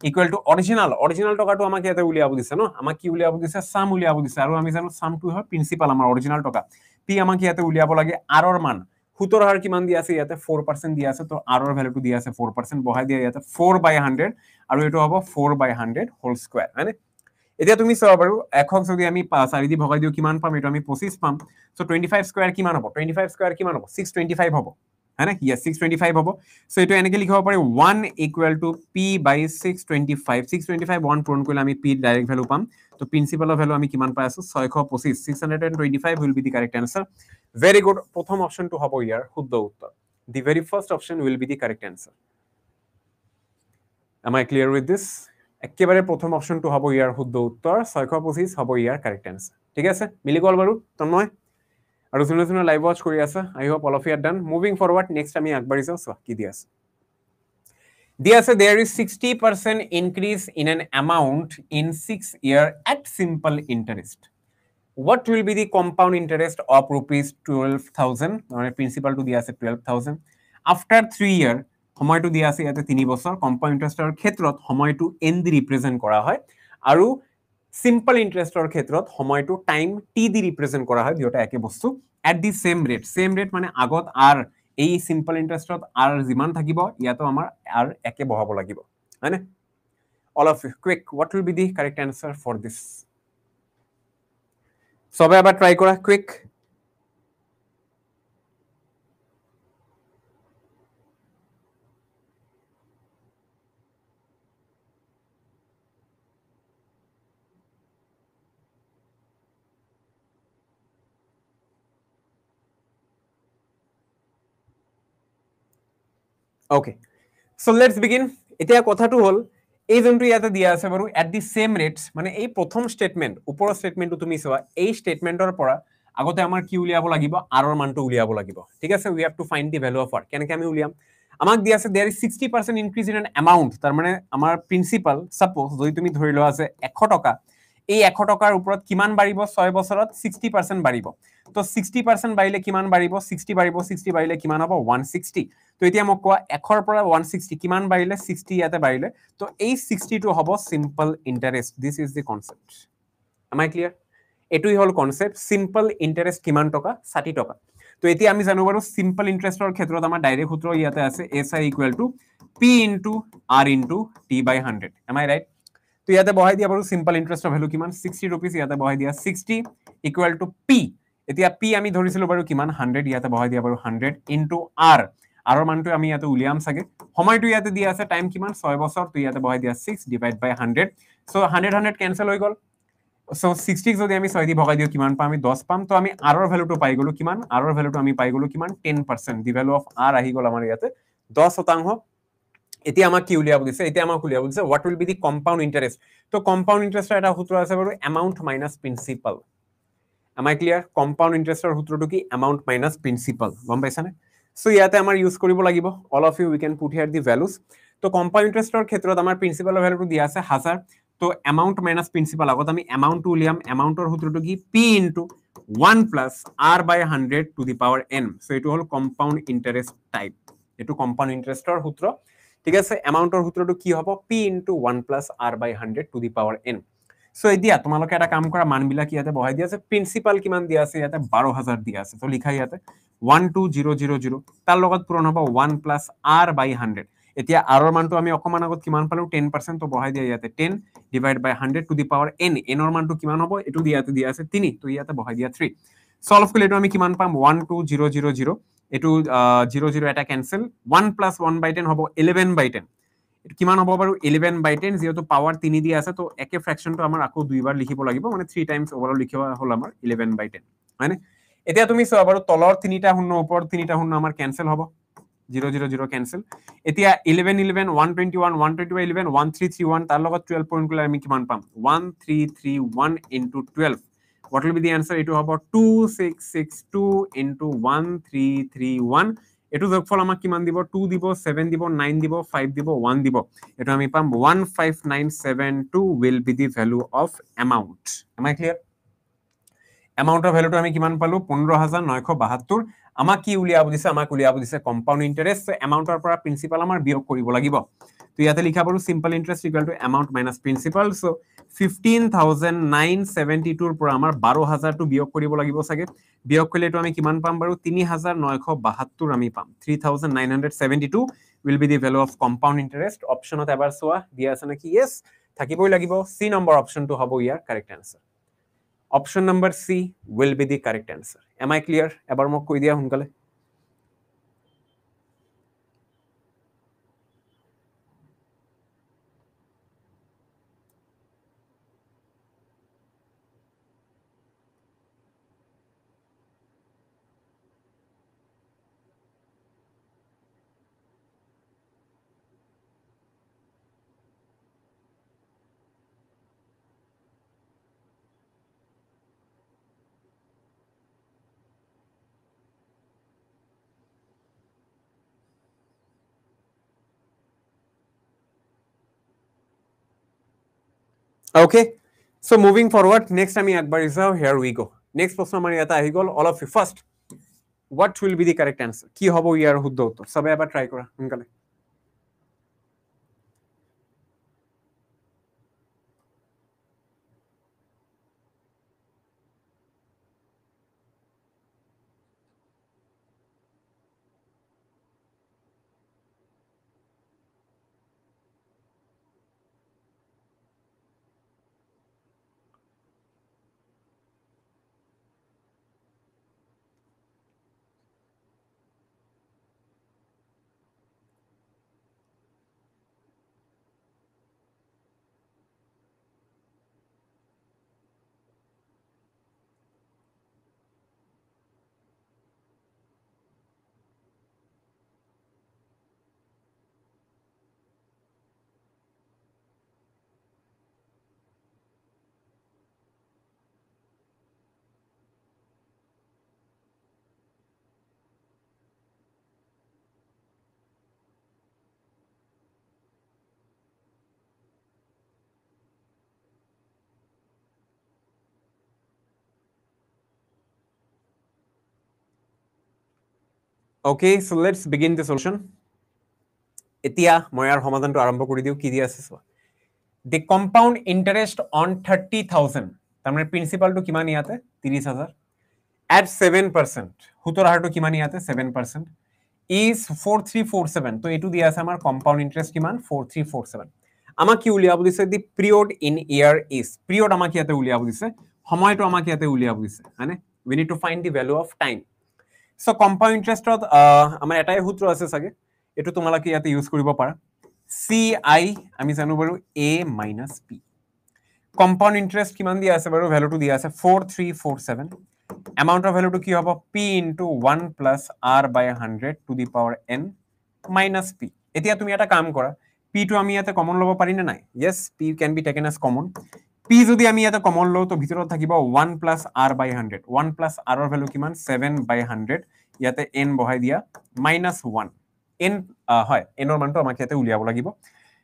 ইকুয়াল টু অরিজিনাল টকাটো আমাক ইয়াতে উলিয়াব দিছে ন আমাক কি উলিয়াব দিছে সাম উলিয়াব দিছে আৰু আমি জানো সামটো হয় প্ৰিন্সিপাল আমাৰ অৰিজিনাল টকা p আমাক ইয়াতে উলিয়াব লাগে r ৰ মান সুতৰ হাৰ কিমান দিয়া আছে ইয়াতে 4% দিয়া আছে তো r ৰ ভ্যালুটো দিয়া আছে 4% বহাই দিয়া ইয়াতে 4/100 আৰু এটো হ'ব 4/100 হোল স্কয়াৰ মানে এতিয়া তুমি চাও বাৰু একক যদি আমি 4 দি ভগাই দিও কিমান পাম এটো আমি 25 পাম সো 25 স্কয়ার কিমান হ'ব 25 স্কয়ার কিমান হ'ব 625 হ'ব है ना yes 625 হ'ব সো এটো এনেকে লিখিব পাৰি 1 = p/625 625 1 পূৰণ কৰিলে আমি p ডাইৰেক্ট ভ্যালু পাম তো প্ৰিন্সিপালৰ ভ্যালু আমি কিমান পাই আছো 625 625 will be the correct answer very good প্ৰথম অপশনটো হ'ব ইয়াৰ শুদ্ধ উত্তৰ the very first option will be the correct answer am I clear with this একেবাৰে প্ৰথম অপশনটো হ'ব ইয়াৰ শুদ্ধ উত্তৰ 625 হ'ব ইয়াৰ কাৰেক্ট आंसर ঠিক আছে মিলি গল বাৰু তন্ময় আৰু শুনে লাইভ ওয়াচ কৰি আছে I hope all of you are done moving forward next আমি আগবাঢ়ি যাও সো কি দি আছে there is 60% increase in an amount in 6 year at simple interest what will be the compound interest of ₹12,000 মানে প্রিন্সিপাল টু দি আছে 12,000 আফটাৰ 3 ইয়াৰ সময়টো দিয়া আছে ইয়াতে 3 বছৰ কম্পাউণ্ড ইণ্টাৰেষ্টৰ ক্ষেত্ৰত সময়টো এন দি ৰিপ্ৰেজেন্ট কৰা হয় আৰু সিম্পল ইন্টাৰেস্টৰ ক্ষেত্ৰত সময়টো টাইম টি দি ৰিপ্ৰেজেন্ট কৰা হয় দুটা একে বস্তু এট দি সেম ৰেট মানে আগত আৰ এই সিম্পল ইন্টাৰেস্টত আৰ যিমান থাকিব ইয়াতো আমাৰ আর একে বহাব লাগিব হয়নে all of you quick what will be the correct answer for this সবে আবার ট্রাই করা quick okay so let's begin এতিয়া কথাটো হল এই যোনটো ইয়াতে দিয়া আছে বাৰু এট দি সেম ৰেটস মানে এই প্ৰথম স্টেটমেন্ট ওপৰৰ স্টেটমেন্টটো তুমি চোৱা এই স্টেটমেন্টৰ পৰা আগতে আমাৰ কি উলিয়াব লাগিব আৰৰ মানটো উলিয়াব লাগিব ঠিক আছে we have to find the value of R কেনেকৈ আমি উলিয়াম আমাক দিয়া আছে there is 60% increase in an amount তাৰ মানে আমাৰ প্ৰিন্সিপাল সাপোজ যদি তুমি ধৰি লোৱা আছে 100 টকা এই 100 টকাৰ ওপৰত কিমান বাঢ়িব 6 বছৰত 60% বাঢ়িব তো 60% বাঢ়িলে কিমান বাঢ়িব 60 বাঢ়িব 60 বাঢ়িলে কিমান হ'ব 160 তো এতিয়া মোক কোৱা 100 ৰ পৰা 160 কিমান বাঢ়িলে 60 ইয়াতে বাঢ়িলে তো এই 60 টো হ'ব simple interest this is the concept am I clear এটুই হল কনসেপ্ট সিম্পল ইন্টাৰেস্ট কিমান টকা 60 টকা তো এতিয়া আমি জানো বাৰু সিম্পল ইন্টাৰেস্টৰ ক্ষেত্ৰত আমাৰ ডাইৰেক্ট সূত্ৰ ইয়াতে আছে SI = P * R * T / 100 M আই ৰাইট তো ইয়াতে বহাই দিয়া বাৰু সিম্পল ইন্টাৰেস্টৰ ভ্যালু কিমান 60 रुपीस ইয়াতে বহাই দিয়া 60 = P এতিয়া P আমি ধৰিছিলো বাৰু কিমান 100 ইয়াতে বহাই দিয়া বাৰু 100 * R আৰৰ মানটো আমি ইয়াতে উলিয়াম সাগে সময়টো ইয়াতে দিয়া আছে টাইম কিমান 6 বছৰ তো ইয়াতে বহাই দিয়া 6 / 100 সো 100 ক্যান্সেল হৈ গল সো 60 যদি আমি 6 দি ভগাই দিও কিমান পাম আমি 10 পাম তো আমি r ৰ ভ্যালুটো পাই গলো কিমান r ৰ ভ্যালুটো আমি পাই গলো কিমান 10% দি ভ্যালু অফ r আহি গল আমাৰ ইয়াতে 10% এতিয়া আমাক কি উলিয়াব দিছে এতিয়া আমাক উলিয়াব দিছে what will be the compound interest তো কম্পাউণ্ড ইন্টাৰেস্টৰ এটা সূত্ৰ আছে বাৰু amount minus principal am I clear compound ইন্টাৰেস্টৰ সূত্ৰটো কি এমাউন্ট মাইনাস প্ৰিন্সিপাল গম পাইছানে সো ইয়াতে আমাৰ ইউজ কৰিব লাগিব all of you we can put here the values to compound ইন্টাৰেস্টৰ ক্ষেত্ৰত আমাৰ প্ৰিন্সিপালৰ ভ্যালুটো দিয়া আছে 1000 তো এমাউন্ট মাইনাস প্ৰিন্সিপাল আগত আমি এমাউন্টটো উলিয়াম এমাউন্টৰ সূত্ৰটো কি p * 1 + r/100 to the power n so এটো হল কম্পাউন্ড ইন্টাৰেস্ট টাইপ এটো কম্পাউন্ড ইন্টাৰেস্টৰ সূত্ৰ ঠিক আছে এমাউন্টৰ সূত্ৰটো কি হ'ব p * 1 + r/100 to the power n so এতিয়া তোমালোকে এটা কাম কৰা মানবিলাক ইয়াতে বহাই দিয়া আছে প্রিন্সিপাল কিমান দিয়া আছে ইয়াতে 12000 দিয়া আছে তো লিখা ইয়াতে 12000 তাৰ লগত পূৰণ হ'ব 1 + r/100 এতিয়া r ৰ মানটো আমি অকমান আগত কিমান পালো 10% তো বহাই দিয়া ইয়াতে 10 / 100 to the power n n ৰ মানটো কিমান হ'ব এটো ইয়াতে দিয়া আছে 3 তো ইয়াতে বহাই দিয়া 3 সলভ কৰিলে এটো আমি কিমান পাম 12000 এটো 00 এটা ক্যান্সেল 1 + 1/10 হ'ব 11/10 এটো কিমান হ'ব বাৰু 11/10 যেহেতু পাৱাৰ 3 দিয়া আছে তো একে ফ্ৰ্যাকশনটো আমাৰ আকৌ দুইবাৰ লিখিব লাগিব মানে 3 টাইমছ ওভাৰঅল লিখিবা হল আমাৰ 11/10 হয়নে এতিয়া তুমি চোৱা বাৰু তলৰ 3টা শূন্য ওপৰৰ 3টা শূন্য আমাৰ ক্যান্সেল হ'ব 000 ক্যান্সেল এতিয়া 11 11 121 121 11 1331 তাৰ লগত 12 পইণ্ট কৰিলে আমি কিমান পাম 1331 * 12 what will be the answer এটো হ'ব 2662 * 1331 এটো যোগফল আমাক কিমান দিব 2 দিব 7 দিব 9 দিব 5 দিব 1 দিব এটো আমি পাম 15972 will be the value of amount am I clear এমাউন্টৰ ভ্যালুটো আমি কিমান পালো 15972 আমাক কি উলিয়াব দিছে আমাক উলিয়াব দিছে কম্পাউন্ড ইন্টারেস্ট এমাউন্টৰ পৰা প্ৰিন্সিপাল আমাৰ বিয়োগ কৰিব লাগিব তো ইয়াতে লিখা পাৰো simple interest = amount minus principal so 15972 ৰ পৰা আমাৰ 12000 টো বিয়োগ কৰিব লাগিব সাগে বিয়োগ কৰিলে তো আমি কিমান পাম বাৰু 3972 আমি পাম 3972 will be the value of compound interest অপশনত এবাৰ চোৱা দিয়া আছে নাকি yes থাকিবই লাগিব সি নম্বৰ অপশনটো হ'ব ইয়াৰ correct answer Option number C will be the correct answer. Am I clear? এবাৰ মোক কৈ দিয়া সোনকালে Okay, so moving forward, next আমি একবাৰ যাও, here we go. Next প্ৰশ্ন আমাৰ ইয়াতে আহি গল, all of you first. what will be the correct answer কি হবো ইয়ার শুদ্ধ উত্তর সবে এবাৰ ট্ৰাই কৰা সোনকালে Okay, so let's begin the solution. এতিয়া মই আর সমাধানটো আৰম্ভ কৰি দিও কি দি আছে চোৱা the compound interest on 30,000 তাৰ মানে প্ৰিন্সিপালটো কিমান ইয়াতে 30,000 at 7% সুতৰ হাৰটো কিমান ইয়াতে 7% is 4347 তো এটো দিয়া আছে আমাৰ কম্পাউন্ড ইন্টারেস্ট কিমান 4347 আমাক কি উলিয়াব দিছে দি period in year is period আমাক ইয়াতে উলিয়াব দিছে সময়টো আমাক ইয়াতে উলিয়াব দিছে মানে we need to find the value of time so compound interest আমাৰ এটাই সূত্ৰ আছে সাগে এটো তোমালোকে ইয়াতে ইউজ কৰিব পাৰা CI আমি জানো বাৰু A minus P compound interest কিমান দিয়া আছে বাৰু ভ্যালুটো দিয়া আছে 4347 amount of value to কি হ'ব P into 1 plus R by 100 to the power n minus P এতিয়া তুমি এটা কাম কৰা P টো আমি ইয়াতে কমন লব পাৰি না নাই yes P can be taken as common P যদি আমি ইয়াতে কমন লও তো ভিতৰত থাকিব 1 plus R by 100 1 plus R ৰ ভ্যালু কিমান 7 by 100 ইয়াতে n বহাই দিয়া minus 1 n হয় n ৰ মানটো আমাক ইয়াতে উলিয়াব লাগিব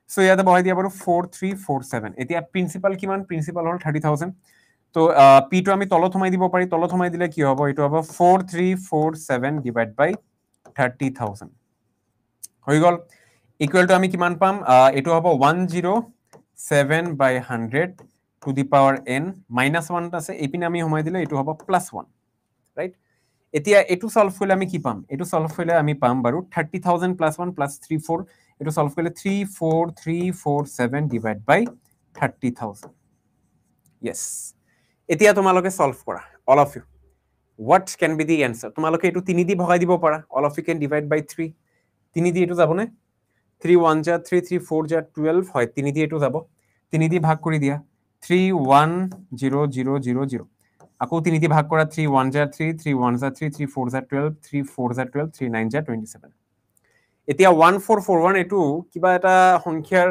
সো ইয়াতে বহাই দিয়া বাৰু 4347 এতিয়া প্ৰিন্সিপাল কিমান প্ৰিন্সিপাল হল 30000 তো P টো আমি তলত সোমাই দিব পাৰি তলত সোমাই দিলে কি হ'ব এটো হ'ব 4347 ডিভাইড বাই 30000 হৈ গল ইকুয়াল টু আমি কিমান পাম এটো হ'ব 107 বাই 100 to the power n minus 1 আছে এপিনে আমি সোমাই দিলে এটো হ'ব প্লাস 1 রাইট এতিয়া এটো সলভ কৰিলে আমি কি পাম এটো সলভ কৰিলে আমি পাম বাৰু 30000 প্লাস 1 প্লাস 34 এটো সলভ কৰিলে 34347 ডিভাইড বাই 30000 yes এতিয়া তোমালোকে সলভ কৰা all of you what can be the answer তোমালোকে এটো 3 দি ভগাই দিব পাৰা all of you can divide by 3 3 দি এটো যাব না 3 1 যা 3 3 4 যা 12 হয় 3 দি এটো যাব 3 দি ভাগ কৰি দিয়া 31000 আকৌ 3 দি ভাগ কৰা 3 1 যা 3 3 1 যা 3 3 4 যা 12 3 4 যা 12 3 9 যা 27 এতিয়া 1441 এটো কিবা এটা সংখ্যাৰ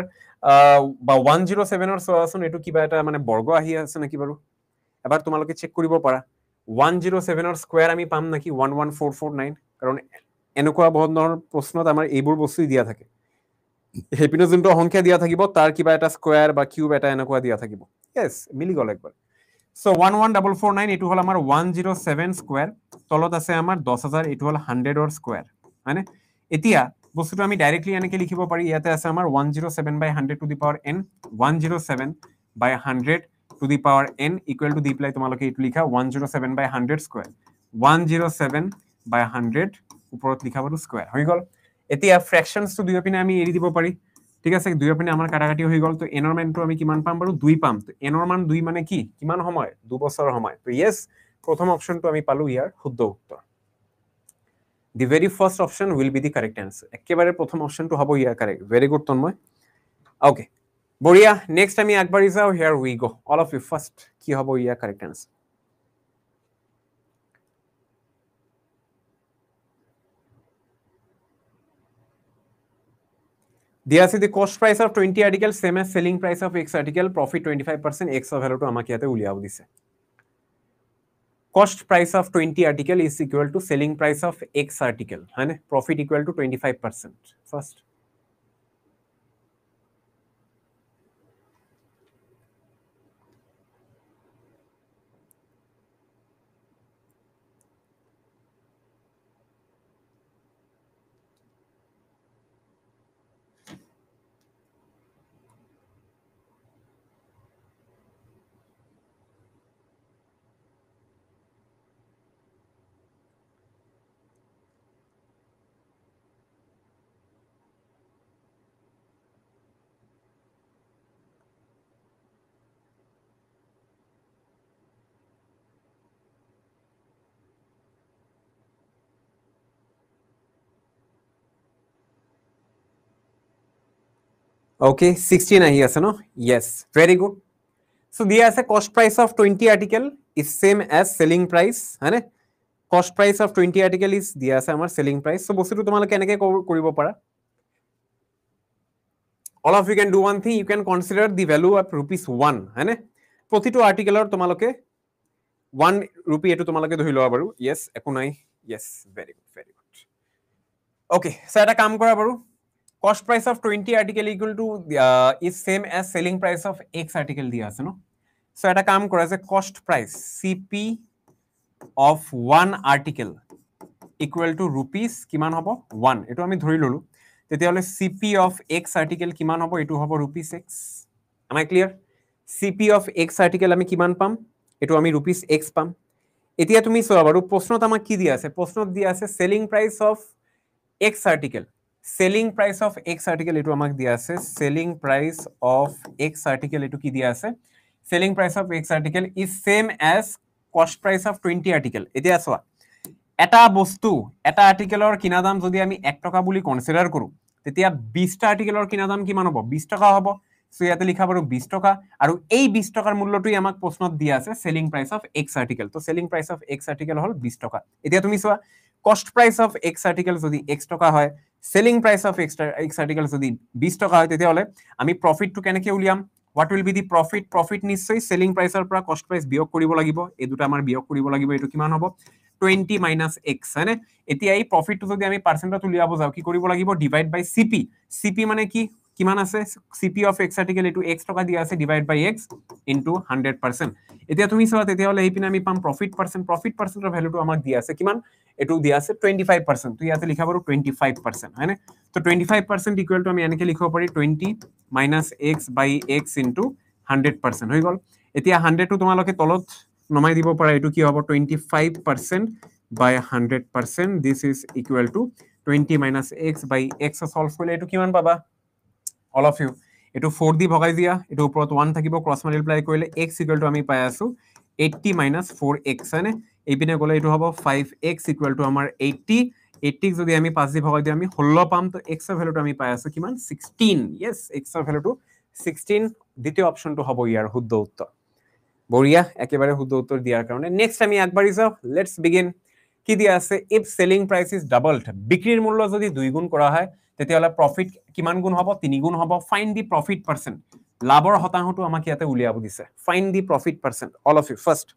বা 107 ৰ সৰাসন এটো কিবা এটা মানে বৰ্গ আহি আছে নেকি বাৰু এবাৰ তোমালোকে চেক কৰিব পাৰা 107 ৰ স্কয়াৰ আমি পাম নাকি 11449 কাৰণ এনেকুৱা বহুত ধৰণৰ প্ৰশ্নত আমাৰ এইবোৰ বস্তু দিয়া থাকে হেপিনো যোনটো সংখ্যা দিয়া থাকিব তাৰ কিবা এটা স্কয়াৰ বা কিউব এটা এনেকুৱা দিয়া থাকিব yes মিলি গল একবাৰ সো 11449 এটো হল আমাৰ 107 স্কয়াৰ তলত আছে আমাৰ 10000 এটো হল 100 ৰ স্কয়াৰ মানে এতিয়া বস্তুটো আমি ডাইৰেক্টলি এনেকে লিখিব পাৰি ইয়াতে আছে আমাৰ 107 by 100 to the power n 107 by 100 to the power n equal to the ply তোমালোকে এটো লিখা 107 by 100 স্কয়াৰ 107 by 100 ওপৰত লিখা বাৰু স্কয়াৰ হৈ গল এতিয়া ফ্ৰ্যাকশনস তো দুইপিনে আমি এৰি দিব পাৰি ঠিক আছে দুইপিনে আমাৰ কাটাকাটি হৈ গল তো n ৰ মানটো আমি কিমান পাম বাৰু 2 পাম তো n ৰ মান 2 মানে কি কিমান সময় 2 বছৰ সময় তো yes প্ৰথম অপশনটো আমি পালো ইয়াৰ শুদ্ধ উত্তৰ the very first option will be the correct answer একেবাৰে প্ৰথম অপশনটো হ'ব ইয়াৰ কারেক্ট very good তন্ময় okay বঢ়িয়া নেক্সট আমি আগবাঢ়ি যাও here we go all of you first কি হ'ব ইয়াৰ কারেক্ট answer দিয়া আছে the cost price of 20 article same as selling price of x article profit 25% x of value to আমাকে ইয়াতে উলিয়াব দিছে cost price of 20 article is equal to selling price of x article মানে profit equal to 25% first okay 16 আহি আছে ন ইয়েস ভেরি গুড সো দিয়া আছে cost price of 20 article is same as selling price হয়নে cost price of 20 article is দিয়া আছে আমাৰ সেলিং প্ৰাইস সো বস্তুটো তোমালোকে কেনেকৈ কৰিব পাৰা all of you can do one thing you can consider the value of rupees 1 হয়নে প্ৰতিটো আৰ্টিকেলৰ তোমালোকে 1 rupee এটো তোমালোকে ধৰি লবা বাৰু yes একো নাই yes very good okay so এটা কাম কৰা বাৰু cost price of 20 article equal to is same as selling price of x article দিয়া আছে ন so এটা কাম কৰা যে cost price cp of one article equal to rupees কিমান হ'ব 1 এটো আমি ধৰি ললো তেতিয়াহলে cp of x article কিমান হ'ব এটো হ'ব rupees x am I clear cp of x article আমি কিমান পাম এটো আমি rupees x পাম এতিয়া তুমি চোৱা বাৰু প্ৰশ্নত আমাক কি দিয়া আছে প্ৰশ্নত দিয়া আছে selling price of x article selling price of x article এটো আমাক দিয়া আছে selling price of x article এটো কি দিয়া আছে selling price of x article is same as cost price of 20 article এতিয়া চোৱা এটা বস্তু এটা আৰ্টিকেলৰ কিনা দাম যদি আমি 1 টকা বুলি কনসিডাৰ কৰো তেতিয়া 20 টা আৰ্টিকেলৰ কিনা দাম কিমান হ'ব 20 টকা হ'ব সো ইয়াতে লিখা বাৰু 20 টকা আৰু এই 20 টকাৰ মূল্যটোই আমাক প্ৰশ্নত দিয়া আছে selling price of x article তো selling price of x article হল 20 টকা এতিয়া তুমি চোৱা cost price of x article যদি x টকা হয় selling price of x article যদি 20 টকা হয় তেতিয়াহলে আমি প্ৰফিটটো কেনেকৈ উলিয়াম what will be the profit নিশ্চয় সেলিং প্ৰাইসৰ পৰা কস্ট প্ৰাইস বিয়োগ কৰিব লাগিব এই দুটা আমাৰ বিয়োগ কৰিব লাগিব এটো কিমান হ'ব 20 minus x হয়নে এতিয়া এই প্ৰফিটটো যদি আমি পাৰ্সেন্টত উলিয়াব যাও কি কৰিব লাগিব ডিভাইড বাই cp cp মানে কি কিমান আছে cp of x আৰ্টিকেল এটো x টকা দিয়া আছে ডিভাইড বাই x ইনটু 100% এতিয়া তুমি চোৱা তেতিয়াহলে এই পিনে আমি পাম প্ৰফিট পাৰ্সেন্টৰ ভ্যালুটো আমাক দিয়া আছে কিমান এটো দিয়া আছে 25% তো ইয়াতে লিখা বাৰু 25% হয়নে তো 25% ইকুয়াল টু আমি এনেকে লিখিব পাৰি 20 minus x by x into 100% হৈ গল এতিয়া 100 টো তোমালোকে তলত নমাই দিব পাৰা এটো কি হ'ব 25% by 100% this is equal to 20 minus x by x solve কৰিলে এটো কিমান পাবা all of you এটো 4 দি ভগাই দিয়া এটো ওপৰত 1 থাকিব ক্ৰস মাল্টিপ্লাই কৰিলে x ইকুয়াল টু আমি পাই আছো 80 minus 4x হয়নে এই পিনে গলে এটো হ'ব 5x ইকুয়াল টু আমাৰ 80 80 যদি আমি 5 দি ভগাই দিও আমি 16 পাম তো x এর ভ্যালুটো আমি পাই আছো কিমান 16 yes x এর ভ্যালুটো 16 দ্বিতীয় অপশনটো হ'ব ইয়াৰ শুদ্ধ উত্তৰ বঢ়িয়া একেবাৰে শুদ্ধ উত্তৰ দিয়াৰ কাৰণে নেক্সট আমি আগবাঢ়ি যাও লেটস বিগিন কি দিয়া আছে if selling price is doubled বিক্ৰিৰ মূল্য যদি 2 গুণ কৰা হয় তেতিয়াহলে প্ৰফিট কিমান গুণ হ'ব 3 গুণ হ'ব ফাইন দি প্ৰফিট পাৰ্সেন্ট লাভৰ শতাংশটো আমাক ইয়াতে উলিয়াব দিছে fine the profit percent all of you first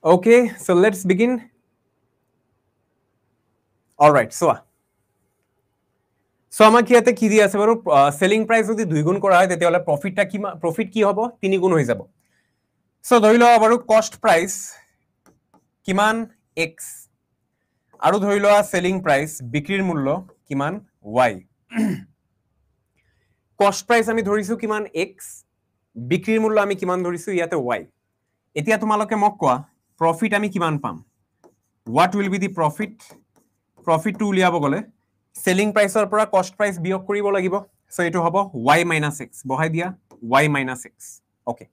Okay, so let's begin. All right, so আমাক ইয়াতে কি দি আছে বাৰু সেলিং প্ৰাইস যদি 2 গুণ কৰা হয় তেতিয়াহলে প্ৰফিট কি হ'ব 3 গুণ হৈ যাব সো ধৰি লও বাৰু কস্ট প্ৰাইস কিমান x আৰু ধৰি লোৱা সেলিং প্ৰাইস বিক্ৰিৰ মূল্য কিমান y কস্ট প্ৰাইস আমি ধৰিছো কিমান x বিক্ৰিৰ মূল্য আমি কিমান ধৰিছো ইয়াতে y এতিয়া তোমালোকে মোক কোৱা প্ৰফিট আমি কিমান পাম what will be the profit profit to উলিয়াব গলে সেলিং প্ৰাইসৰ পৰা কষ্ট প্ৰাইস বিয়োগ কৰিব লাগিব সো এটো হ'ব y - x বহাই দিয়া y - x ওকে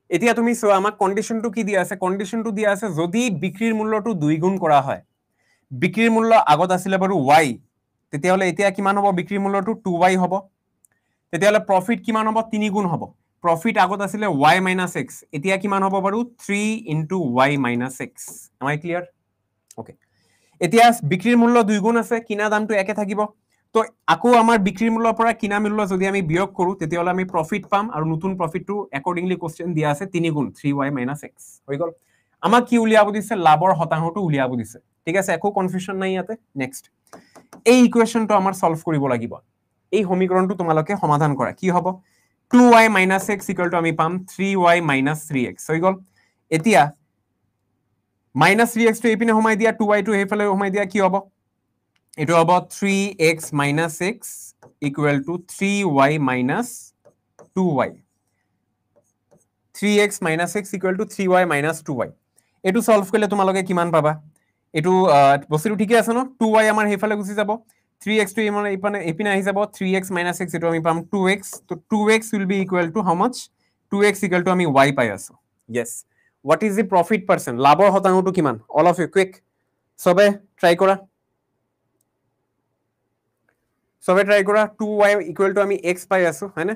এতিয়া তুমি সো আমাক কন্ডিশনটো কি দিয়া আছে কন্ডিশনটো দিয়া আছে যদি বিক্ৰিৰ মূল্যটো 2 গুণ কৰা হয় বিক্ৰিৰ মূল্য আগত আছিল বাৰু y তেতিয়া হলে এতিয়া কিমান হ'ব বিক্ৰিৰ মূল্যটো 2y হ'ব তেতিয়া হলে প্ৰফিট কিমান হ'ব 3 গুণ হ'ব প্ৰফিট আগত আছিল y - x এতিয়া কিমান হ'ব বাৰু 3 * y - x am I clear okay এতিয়া বিক্ৰিৰ মূল্য 2 গুণ আছে কিনা দামটো একে থাকিব তো আকৌ আমাৰ বিক্ৰিৰ মূল্যৰ পৰা কিনা মূল্য যদি আমি বিয়োগ কৰো তেতিয়া হলে আমি প্ৰফিট পাম আৰু নতুন প্ৰফিটটো অ্যাকর্ডিংলি কোশ্চেন দিয়া আছে 3 গুণ 3y - x হৈ গল আমাক কি উলিয়াব দিছে লাভৰ শতাংশটো উলিয়াব দিছে ঠিক আছে একো কনফিউজন নাই ইয়াতে নেক্সট এই ইকুৱেচনটো আমাৰ সলভ কৰিব লাগিব এই সমীকৰণটো তোমালোকে সমাধান কৰা কি হ'ব 2y - x = আমি পাম 3y - 3x হৈ গল এতিয়া -3x টো এপিনে সোমাই দিয়া 2y টো হেফালে সোমাই দিয়া কি হ'ব এটো হ'ব 3x - x = 3y - 2y 3x - x = 3y - 2y এটো সলভ কৰিলে তোমালোকে কিমান পাবা এটো বস্তুটো ঠিকে আছে ন 2y আমাৰ হেফালে গুচি যাব 3x টো এপিনে আহি যাব 3x - x এটো আমি পাম 2x তো 2x will be equal to how much 2x = আমি y পাই আছো yes what is the profit percent লাভৰ শতাংশটো কিমান all of you quick সবে ট্ৰাই কৰা সবে ট্ৰাই কৰা 2y = আমি x পাই আছো হয়নে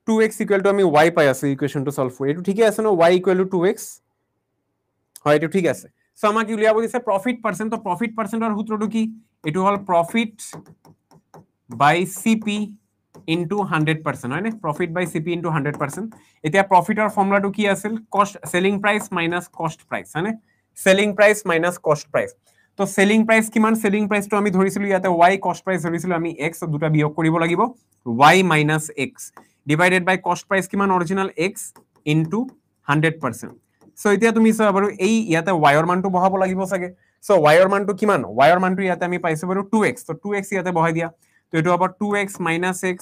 2x = আমি y পাই আছো ইকুৱেচনটো সলভ কৰি এটো ঠিকে আছে ন y = 2x হয় এটো ঠিক আছে সো আমাক কি উলিয়াব দিছে প্রফিট পার্সেন্ট তো প্রফিট পাৰ্সেন্টৰ সূত্ৰটো কি এটো হল প্রফিট বাই সিপি ইনটু 100% হয় না প্রফিট বাই সিপি ইনটু 100% এতিয়া প্ৰফিটৰ ফর্মুলাটো কি আছিল কস্ট সেলিং প্রাইস মাইনাস কস্ট প্রাইস হয় না সেলিং প্রাইস মাইনাস কস্ট প্রাইস তো সেলিং প্রাইস কিমান সেলিং প্রাইসটো আমি ধৰিছিলো ইয়াতে y কস্ট প্ৰাইস ধৰিছিলো আমি x দুটা বিয়োগ কৰিব লাগিব y - x ডিভাইডেড বাই কস্ট প্ৰাইস কিমান অৰিজিনাল x ইনটু 100% সো এতিয়া তুমি চাবা বাৰু এই ইয়াতে y ৰ মানটো বহাব লাগিব সাগে সো y ৰ মানটো কিমান y ৰ মানটো ইয়াতে আমি পাইছো বাৰু 2x তো 2x ইয়াতে বহাই দিয়া তো এটো হ'ব 2x - x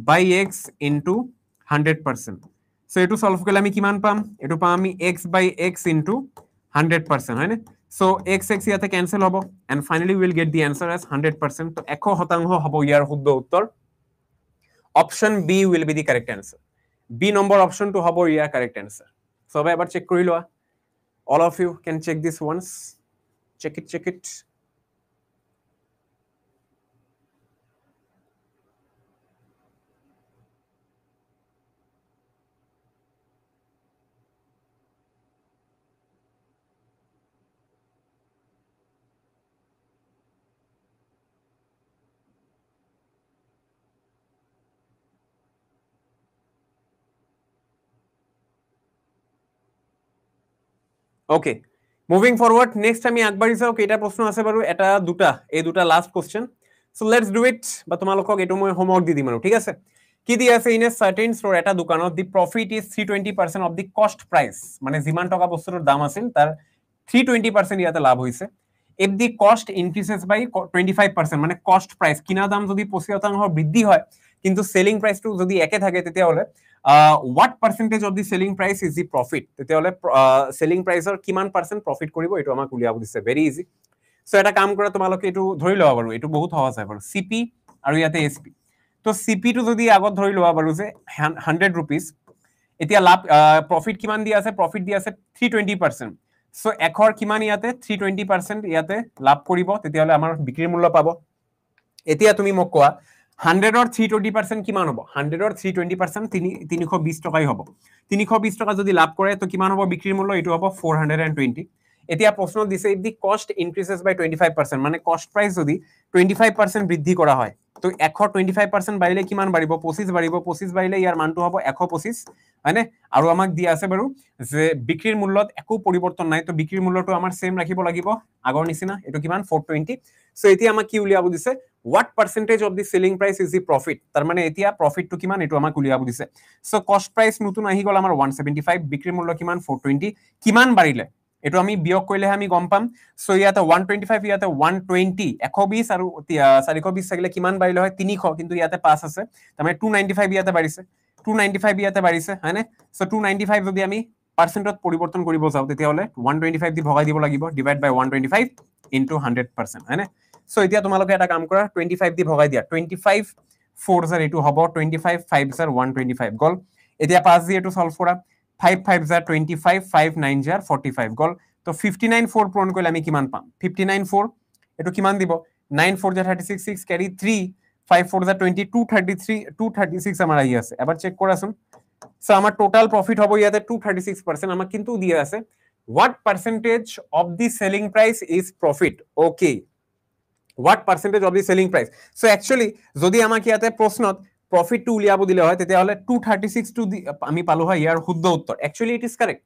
by x into 100% so এটো সলভ কৰিলে আমি কিমান পাম এটো পাম আমি x by x into 100% হয় না সো x ইয়াতে ক্যান্সেল হ'ব and finally we will get the answer as 100% তো 100% হ'ব ইয়াৰ শুদ্ধ উত্তৰ option B will be the correct answer B number option to হ'ব ইয়াৰ correct answer সবাই এবাৰ চেক কৰি লোৱা all of you can check this once check it okay moving forward next আমি আগবাঢ়ি যাও কেইটা প্ৰশ্ন আছে বাৰু এটা দুটা এই দুটা last question so let's do it বা তোমালোকক এটো মই হোমৱৰ্ক দি দিম আৰু ঠিক আছে কি দি আছে ইন এ সার্টেন স্টোর এটা দোকানত the profit is 320% of the cost price মানে যিমান টকা বস্তুৰ দাম আছিল তাৰ 320% ইয়াতে লাভ হৈছে if the cost increases by 25% মানে কস্ট প্রাইস কিনা দাম যদি 25% বৃদ্ধি হয় কিন্তু সেলিং প্রাইসটো যদি একে থাকে তেতিয়া হলে what percentage of the selling price is the profit তেতিয়া হলে সেলিং প্ৰাইসৰ কিমান পাৰ্সেন্ট প্ৰফিট কৰিব এটো আমাক উলিয়াব দিছে ভেৰি ইজি সো এটা কাম কৰা তোমালোকে এটো ধৰি লওয়া বাৰু এটো বহুত সহজ হয় বাৰু সিপি আৰু ইয়াতে এসপি তো সিপি টো যদি আগত ধৰি লওয়া বাৰু যে 100 rupees এতিয়া লাভ প্ৰফিট কিমান দি আছে প্ৰফিট দি আছে 320% সো এখৰ কিমান ইয়াতে 320% ইয়াতে লাভ কৰিব তেতিয়া হলে আমাৰ বিক্ৰিৰ মূল্য পাব এতিয়া তুমি মোক কোৱা 100 or 320% কিমান হ'ব 100 or 320% 320 টকাই হ'ব 320 টকা যদি লাভ কৰে তো কিমান হ'ব বিক্ৰিৰ মূল্য এটো হ'ব 420 এতিয়া প্ৰশ্ন দিছে if the cost increases by 25% মানে কস্ট প্ৰাইস যদি 25% বৃদ্ধি কৰা হয় তো 125% বাঢ়িলে কিমান বাঢ়িব 25 বাঢ়িব 25 বাঢ়িলে ইয়াৰ মানটো হ'ব 125 হয়নে আৰু আমাক দিয়া আছে বাৰু যে বিক্ৰিৰ মূল্যত একো পৰিৱৰ্তন নাই তো বিক্ৰিৰ মূল্যটো আমাৰ সেম ৰাখিব লাগিব আগৰ নিচিনা এটো কিমান 420 সো এতিয়া আমাক কি উলিয়াব দিছে what percentage of the selling price is the profit তাৰ মানে এতিয়া প্ৰফিট টো কিমান এটো আমাক উলিয়াব দিছে সো কস্ট প্ৰাইস নতুন আহি গল আমাৰ 175 বিক্ৰিৰ মূল্য কিমান 420 কিমান বাঢ়িলে এটো আমি বিয়োগ কৰিলে আমি গম পাম সো ইয়াতে 125 ইয়াতে 120 120 আৰু 420 থাকিলে কিমান বাঢ়িলে হয় 300 কিন্তু ইয়াতে 5 আছে তাৰমানে 295 ইয়াতে বাঢ়িছে 295 ইয়াতে বাঢ়িছে হয়নে সো 295 যদি আমি পাৰ্চেণ্টত পৰিৱৰ্তন কৰিব যাওঁ তেতিয়াহ'লে 125 দি ভগাই দিব লাগিব ডিভাইড বাই 125 ইনটু 100%, হয়নে? সো এতিয়া তোমালোকে এটা কাম কৰা 25 দি ভগাই দিয়া 25 4 জাৰ এইটো হ'ব 25 5 জাৰ 125 গল এতিয়া 5 দি এইটো সলভ কৰা 5 5 জাৰ 25 5 9 জাৰ 45 গল তো 59 4 পূৰণ কৰিলে আমি কিমান পাম 59 4 এটো কিমান দিব 9 4 জাৰ 36 6 ক্যাৰি 3 5 4 জাৰ 20 233 236 আমাৰ আহি আছে এবাৰ চেক কৰাচোন সো আমাৰ টোটাল প্রফিট হ'ব ইয়াতে 236% আমাক কিন্তু দিয়া আছে what percentage of the selling price is profit okay what percentage of the selling price so actually যদি আমাক ইয়াতে প্ৰশ্নত প্রফিট টু উলিয়াব দিলে হয় তেতিয়াহলে 236 টু আমি পালো হয় ইয়াৰ শুদ্ধ উত্তৰ actually it is correct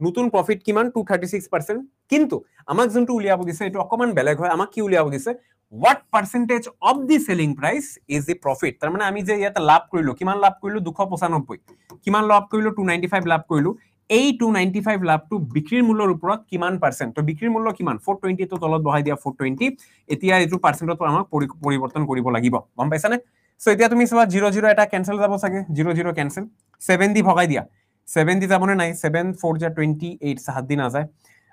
নতুন প্রফিট কিমান 236% কিন্তু আমাক যোনটো উলিয়াব দিছে এটো অকমান বেলেগ হয় আমাক কি উলিয়াব দিছে what percentage of the selling price is the profit তাৰ মানে আমি যে ইয়াতে লাভ কৰিলো কিমান লাভ কৰিলো 295 কিমান লাভ কৰিলো 295 লাভ কৰিলো এই 295 লাভটো বিক্ৰিৰ মূল্যৰ ওপৰত কিমান পাৰ্সেন্ট তো বিক্ৰিৰ মূল্য কিমান 420 তো তলত বহাই দিয়া 420 এতিয়া এইটো পার্সেন্টত আমাক পৰিৱৰ্তন কৰিব লাগিব গম পাইছানে সো এতিয়া তুমি সবা 00 এটা ক্যান্সেল যাব সাগে 00 ক্যান্সেল 7 দি ভগাই দিয়া 7 দি যাবনে নাই 7 4 যা 28 সাত দিন আ যায়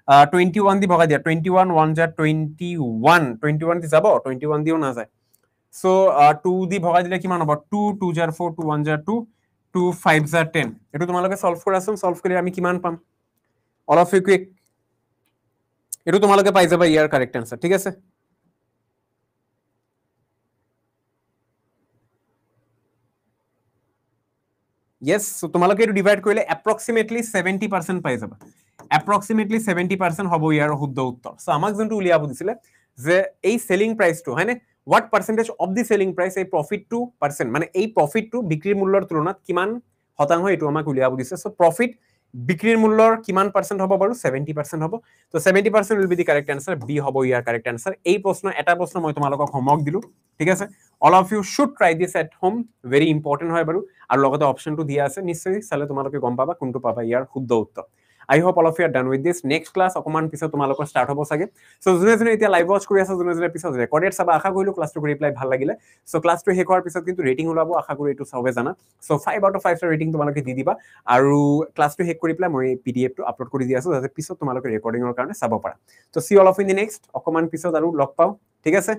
21 দি ভগাই দিয়া 21 1 যা 21 21 দি যাব 21 দিও না যায় সো 2 দি ভগাই দিলে কিমান হ'ব 2 2 যা 4 2 1 যা 2 2 5 যা 10 এটো তোমালোকে সলভ কৰাছোন সলভ কৰি আমি কিমান পাম অল অফ ইউ কুইক এটো তোমালোকে পাই যাবা ইয়াৰ কাৰেক্ট আনসাৰ ঠিক আছে yes so তোমালোকে এটো ডিভাইড কৰিলে approximately 70% পাই যাবা approximately 70% হ'ব ইয়াৰ শুদ্ধ উত্তৰ সো আমাক যোনটো উলিয়াব দিছিলে যে এই সেলিং প্ৰাইসটো হয়নে what percentage of the selling price এই প্ৰফিট টু পাৰ্সেন্ট মানে এই প্ৰফিট টু বিক্ৰিৰ মূল্যৰ তুলনাত কিমান শতাংশ এটো আমাক উলিয়াব দিছে সো প্ৰফিট বিক্ৰিৰ মূল্যৰ কিমান পাৰ্সেন্ট হ'ব বাৰু 70% হ'ব তো 70% will be the correct answer b হ'ব ইয়াৰ correct answer এই প্ৰশ্ন এটা প্ৰশ্ন মই তোমালোকক হোমৱৰ্ক দিলো ঠিক আছে all of you should try this at home very important হয় বাৰু আৰু লগতে অপশনটো দিয়া আছে নিশ্চয় চালে তোমালোকে গম পাবা কোনটো পাবা ইয়াৰ শুদ্ধ উত্তৰ I hope all of you are done with this next class অকমান পিছত তোমালোকৰ স্টাৰ্ট হ'ব সাগে সো জুনে এতিয়া লাইভ ওয়াচ কৰি আছে জুনে পিছত ৰেকৰ্ডেড চাবা আশা কৰিলো ক্লাসটো কৰি প্লাই ভাল লাগিলে সো ক্লাসটো শেষ হোৱাৰ পিছত কিন্তু ৰেটিং ওলাব আশা কৰি এটো সবে জানা সো 5 আউট অফ 5 ৰ ৰেটিং তোমালোকে দি দিবা আৰু ক্লাসটো শেষ কৰি প্লাই মই পিডিএফ টো আপলোড কৰি দি আছো যাতে পিছত তোমালোকে ৰেকৰ্ডিংৰ কাৰণে চাব পাৰা তো see all of in the next অকমান পিছত আৰু লগ পাও ঠিক আছে